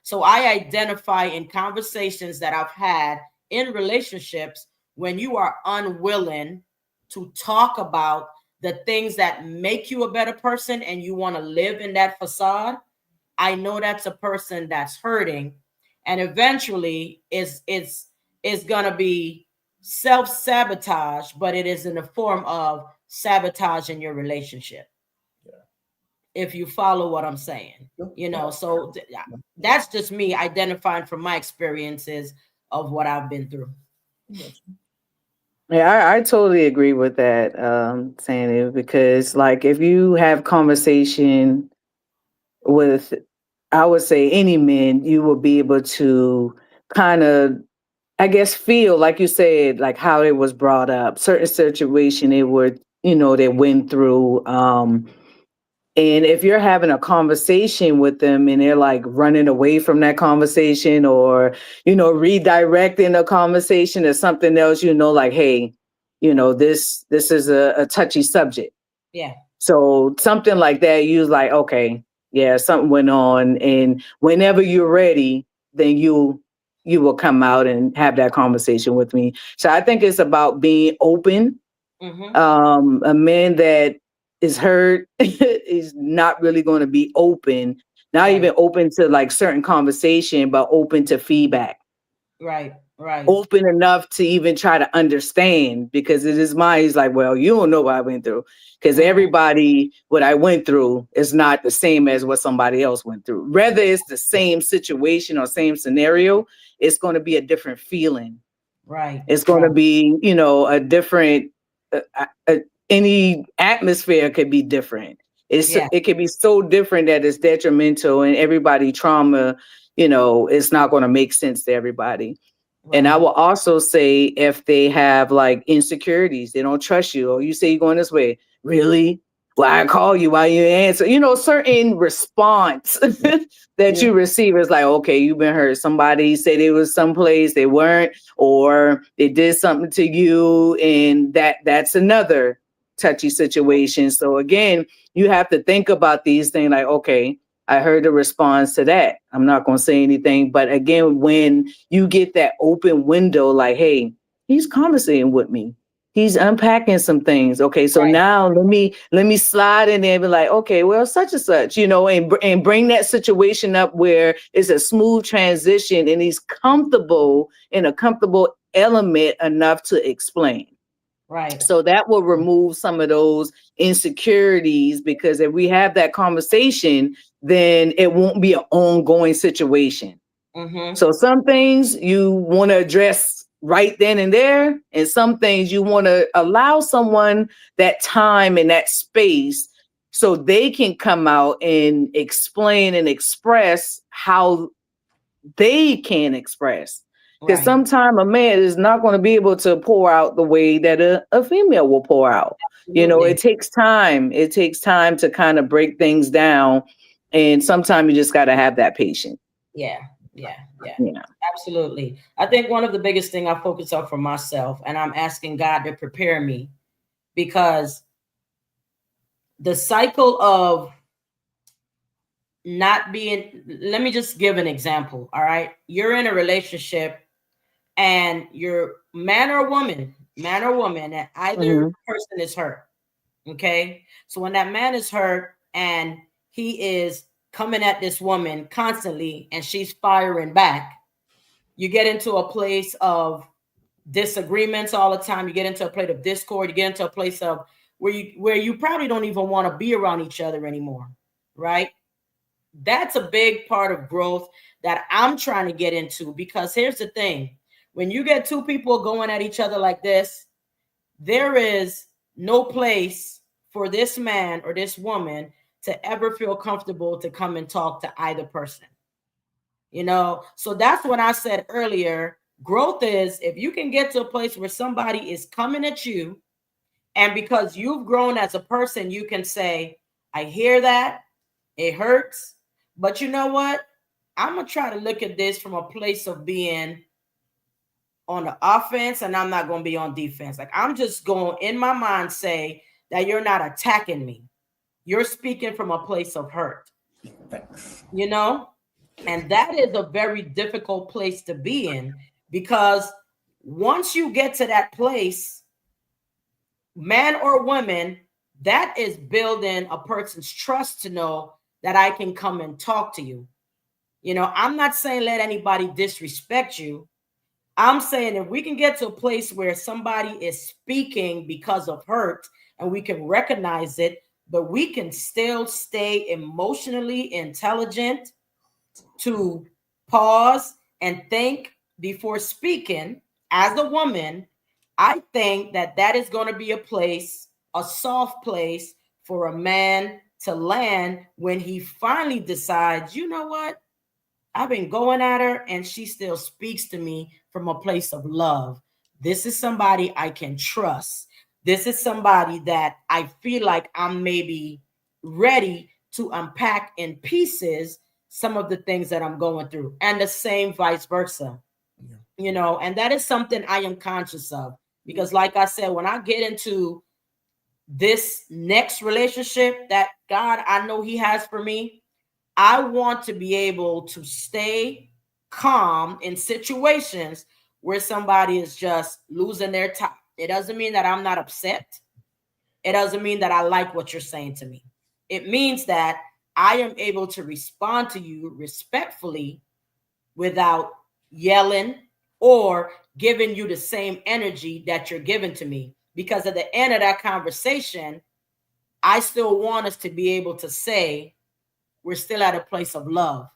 S1: So I identify in conversations that I've had in relationships when you are unwilling to talk about the things that make you a better person and you want to live in that facade. I know that's a person that's hurting, and eventually is gonna be self-sabotage, but it is in the form of sabotage in your relationship. If you follow what I'm saying, so that's just me identifying from my experiences of what I've been through.
S2: Yeah, I totally agree with that, Sandy, because like if you have conversation with, I would say any men, you will be able to kind of, I guess, feel like you said, like how it was brought up, certain situation it would, they went through. And if you're having a conversation with them and they're like running away from that conversation or, redirecting the conversation to something else, like, hey, this is a touchy subject.
S1: Yeah.
S2: So something like that, you was like, okay, yeah, something went on. And whenever you're ready, then you will come out and have that conversation with me. So I think it's about being open. A man that is hurt is not really going to be open, not even open to like certain conversation, but open to feedback.
S1: Right.
S2: Open enough to even try to understand, because it is mine. He's like, well, you don't know what I went through, because everybody, what I went through is not the same as what somebody else went through. Whether it's the same situation or same scenario, it's going to be a different feeling.
S1: Right.
S2: It's going to be, a different, any atmosphere could be different. It could be so different that it's detrimental, and everybody trauma, it's not going to make sense to everybody. Right. And I will also say, if they have like insecurities, they don't trust you, or you say you're going this way, really? Why I call you? Why you answer? Certain response that you receive is like, okay, you've been hurt. Somebody said they was someplace they weren't, or they did something to you, and that's another touchy situation. So again, you have to think about these things like, okay, I heard the response to that. I'm not going to say anything. But again, when you get that open window, like, hey, he's conversating with me. He's unpacking some things. Okay, so now let me slide in there and be like, okay, well, such and such, and bring that situation up where it's a smooth transition and he's comfortable in a comfortable element enough to explain.
S1: Right.
S2: So that will remove some of those insecurities, because if we have that conversation, then it won't be an ongoing situation. So some things you want to address right then and there, and some things you want to allow someone that time and that space so they can come out and explain and express how they can express. Because
S1: Right.
S2: sometimes a man is not going to be able to pour out the way that a female will pour out. You know, it
S1: Absolutely.
S2: takes time. It takes time to kind of break things down. And sometimes you just got to have that patience.
S1: Yeah. Yeah. Yeah.
S2: Yeah.
S1: Absolutely. I think one of the biggest thing I focus on for myself, and I'm asking God to prepare me, because the cycle of not being, let me just give an example. All right. You're in a relationship and you're man or woman, and either
S2: Hmm.
S1: person is hurt. Okay. So when that man is hurt and he is coming at this woman constantly and she's firing back, you get into a place of disagreements all the time. You get into a place of discord. You get into a place of where you probably don't even want to be around each other anymore. Right? That's a big part of growth that I'm trying to get into, because here's the thing. When you get two people going at each other like this, there is no place for this man or this woman to ever feel comfortable to come and talk to either person. So that's what I said earlier. Growth is if you can get to a place where somebody is coming at you, and because you've grown as a person, you can say, I hear that, it hurts, but you know what, I'm gonna try to look at this from a place of being on the offense, and I'm not going to be on defense. Like, I'm just going in my mind say that you're not attacking me. You're speaking from a place of hurt,
S3: Thanks.
S1: you know? And that is a very difficult place to be in, because once you get to that place, man or woman, that is building a person's trust to know that I can come and talk to you. I'm not saying let anybody disrespect you. I'm saying if we can get to a place where somebody is speaking because of hurt and we can recognize it, but we can still stay emotionally intelligent to pause and think before speaking as a woman, I think that that is going to be a place, a soft place for a man to land when he finally decides, you know what? I've been going at her and she still speaks to me from a place of love. This is somebody I can trust. This is somebody that I feel like I'm maybe ready to unpack in pieces some of the things that I'm going through, and the same vice versa. And that is something I am conscious of, because, like I said, when I get into this next relationship that God I know He has for me, I want to be able to stay calm in situations where somebody is just losing their top. It doesn't mean that I'm not upset. It doesn't mean that I like what you're saying to me. It means that I am able to respond to you respectfully without yelling or giving you the same energy that you're giving to me. Because at the end of that conversation, I still want us to be able to say, we're still at a place of love.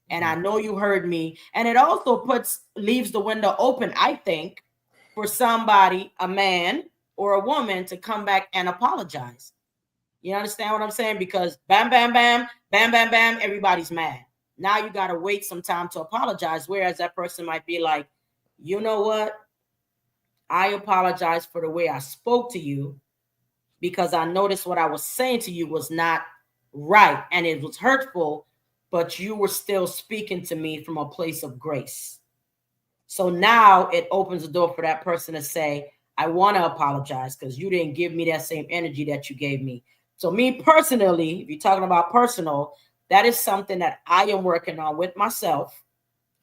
S1: And I know you heard me. And it also leaves the window open, I think, for somebody, a man or a woman, to come back and apologize. You understand what I'm saying? Because bam, bam, bam, bam, bam, bam, everybody's mad. Now you got to wait some time to apologize. Whereas that person might be like, you know what? I apologize for the way I spoke to you, because I noticed what I was saying to you was not right and it was hurtful, but you were still speaking to me from a place of grace. So now it opens the door for that person to say, I want to apologize because you didn't give me that same energy that you gave me. So, me personally, if you're talking about personal, that is something that I am working on with myself.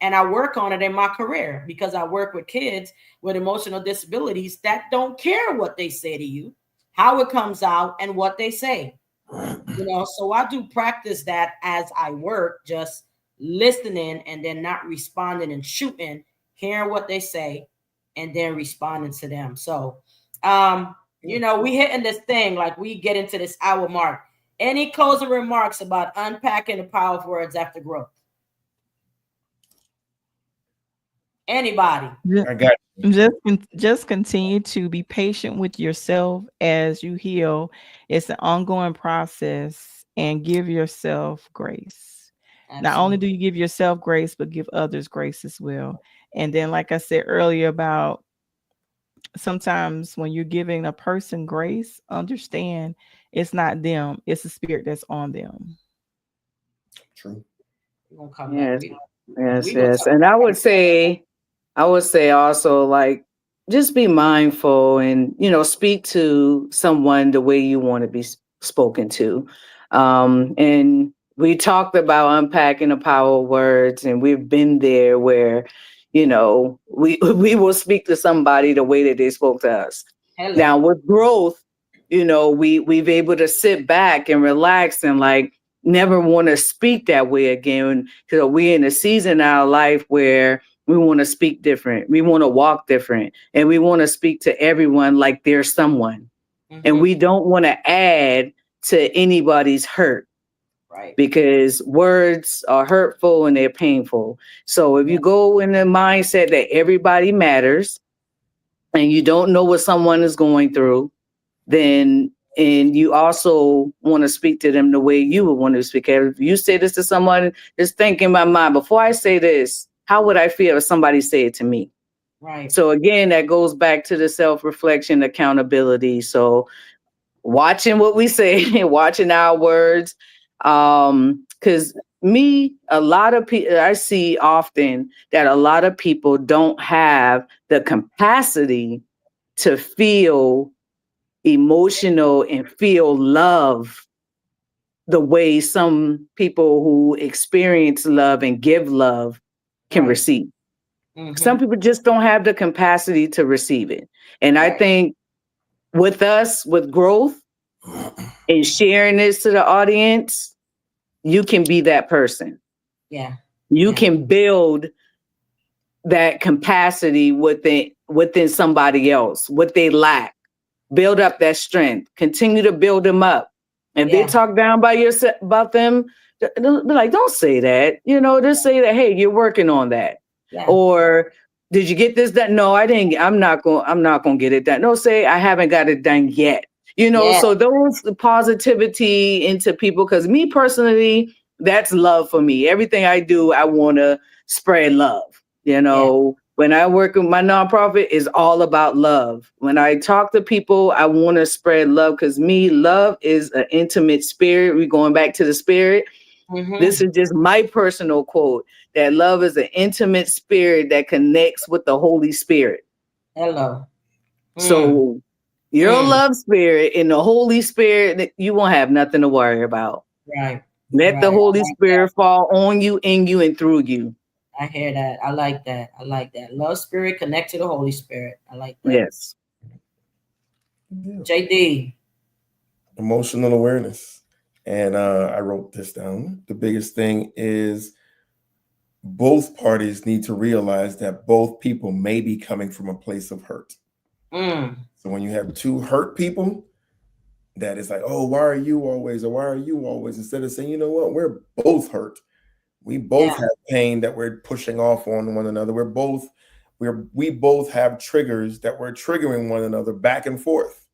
S1: And I work on it in my career because I work with kids with emotional disabilities that don't care what they say to you, how it comes out, and what they say. So I do practice that as I work, just listening and then not responding and shooting, hearing what they say, and then responding to them. So, we hitting this thing, like we get into this hour mark. Any closing remarks about unpacking the power of words after growth? Anybody?
S3: I got
S4: Just continue to be patient with yourself as you heal. It's an ongoing process, and give yourself grace. Not only do
S1: Absolutely.
S4: you give yourself grace, but give others grace as well. And then, like I said earlier, about sometimes when you're giving a person grace, understand it's not them, it's the spirit that's on them.
S3: True.
S1: We're gonna come back.
S2: Yes, yes,
S1: We gonna
S2: yes.
S1: talk
S2: And
S1: about
S2: I would say also, like, just be mindful and, speak to someone the way you want to be spoken to. And we talked about unpacking the power of words, and we've been there where, we we will speak to somebody the way that they spoke to us.
S1: hello.
S2: Now with growth, we've able to sit back and relax and like never want to speak that way again, because we're in a season in our life where we want to speak different. We want to walk different. And we want to speak to everyone like they're someone. And we don't want to add to anybody's hurt,
S1: Right.
S2: because words are hurtful and they're painful. So if you go in the mindset that everybody matters and you don't know what someone is going through, then and you also want to speak to them the way you would want to speak. If you say this to someone, just think in my mind, before I say this, how would I feel if somebody said it to me?
S1: Right.
S2: So again, that goes back to the self-reflection, accountability. So watching what we say, watching our words. Because a lot of people, I see often that a lot of people don't have the capacity to feel emotional and feel love the way some people who experience love and give love can
S1: Right.
S2: receive. Some
S1: Mhm.
S2: people just don't have the capacity to receive it. And I
S1: Right.
S2: think with us, with growth and sharing this to the audience, you can be that person.
S1: Yeah.
S2: You
S1: Yeah.
S2: can build that capacity within somebody else, what they lack. Build up that strength. Continue to build them up. If they
S1: Yeah.
S2: talk down about them, they're like, don't say that. Just say that, hey, you're working on that.
S1: Yeah.
S2: Or did you get this done? No, I didn't. I'm not gonna get it done. No, say I haven't got it done yet.
S1: Yeah.
S2: So those positivity into people, because me personally, that's love for me. Everything I do, I wanna spread love.
S1: Yeah.
S2: When I work with my nonprofit, is all about love. When I talk to people, I want to spread love, because love is an intimate spirit. We're going back to the spirit. This
S1: Mhm.
S2: is just my personal quote, that love is an intimate spirit that connects with the Holy Spirit.
S1: Hello. Mm.
S2: So your
S1: Mm.
S2: love spirit and the Holy Spirit, you won't have nothing to worry about.
S1: Right.
S2: Let the
S1: Right. I
S2: Holy
S1: like that.
S2: Spirit fall on you, in you, and through you.
S1: I hear that. I like that. I like that. Love spirit connect to the Holy Spirit. I like that.
S2: Yes.
S3: Yeah.
S1: JD.
S3: Emotional awareness. And I wrote this down. The biggest thing is both parties need to realize that both people may be coming from a place of hurt.
S1: Mm.
S3: So when you have two hurt people, that is like, oh, why are you always, or why are you always, instead of saying, you know what, we're both hurt. We both
S1: Yeah.
S3: have pain that we're pushing off on one another. We both have triggers that we're triggering one another back and forth.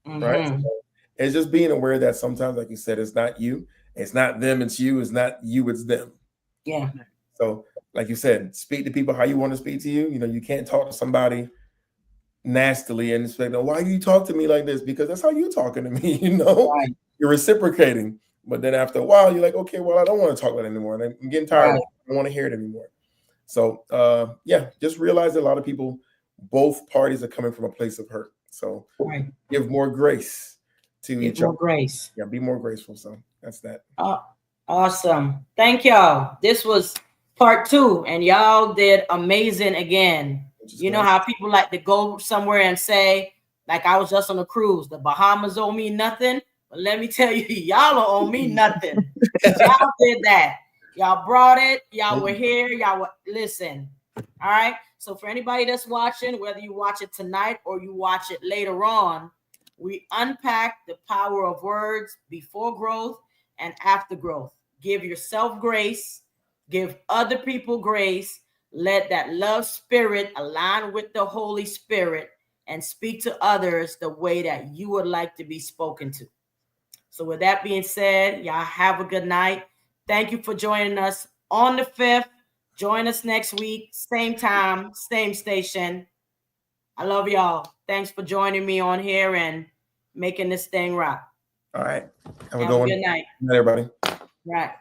S3: Right.
S1: Mhm.
S3: So it's just being aware that sometimes, like you said, it's not you, it's not them, it's you, it's not you, it's them.
S1: Yeah.
S3: So, like you said, speak to people how you want to speak to you. You can't talk to somebody nastily and expect, why do you talk to me like this? Because that's how you talking to me,
S1: Right.
S3: You're reciprocating. But then after a while, you're like, okay, well, I don't want to talk about it anymore. And I'm getting tired of
S1: Right.
S3: it. I don't want to hear it anymore. So yeah, just realize that a lot of people, both parties are coming from a place of hurt. So
S1: Right.
S3: give more grace to
S1: Give
S3: each
S1: more
S3: other.
S1: grace.
S3: Yeah, be more graceful. So that's that.
S1: Awesome. Thank y'all. This was part 2, and y'all did amazing again. You know
S3: Great.
S1: how people like to go somewhere and say, like I was just on a cruise, the Bahamas owe me nothing. But let me tell you, y'all don't owe me nothing. Because y'all did that. Y'all brought it. Y'all were here. Listen. All right. So for anybody that's watching, whether you watch it tonight or you watch it later on, we unpack the power of words before growth and after growth. Give yourself grace, give other people grace. Let that love spirit align with the Holy Spirit and speak to others the way that you would like to be spoken to. So, with that being said, y'all have a good night. Thank you for joining us on the 5th Join us next week, same time, same station. I love y'all. Thanks for joining me on here and making this thing rock.
S3: All right. Have a
S1: Have
S3: good
S1: a
S3: one.
S1: good night.
S3: Good night, everybody.
S1: Right.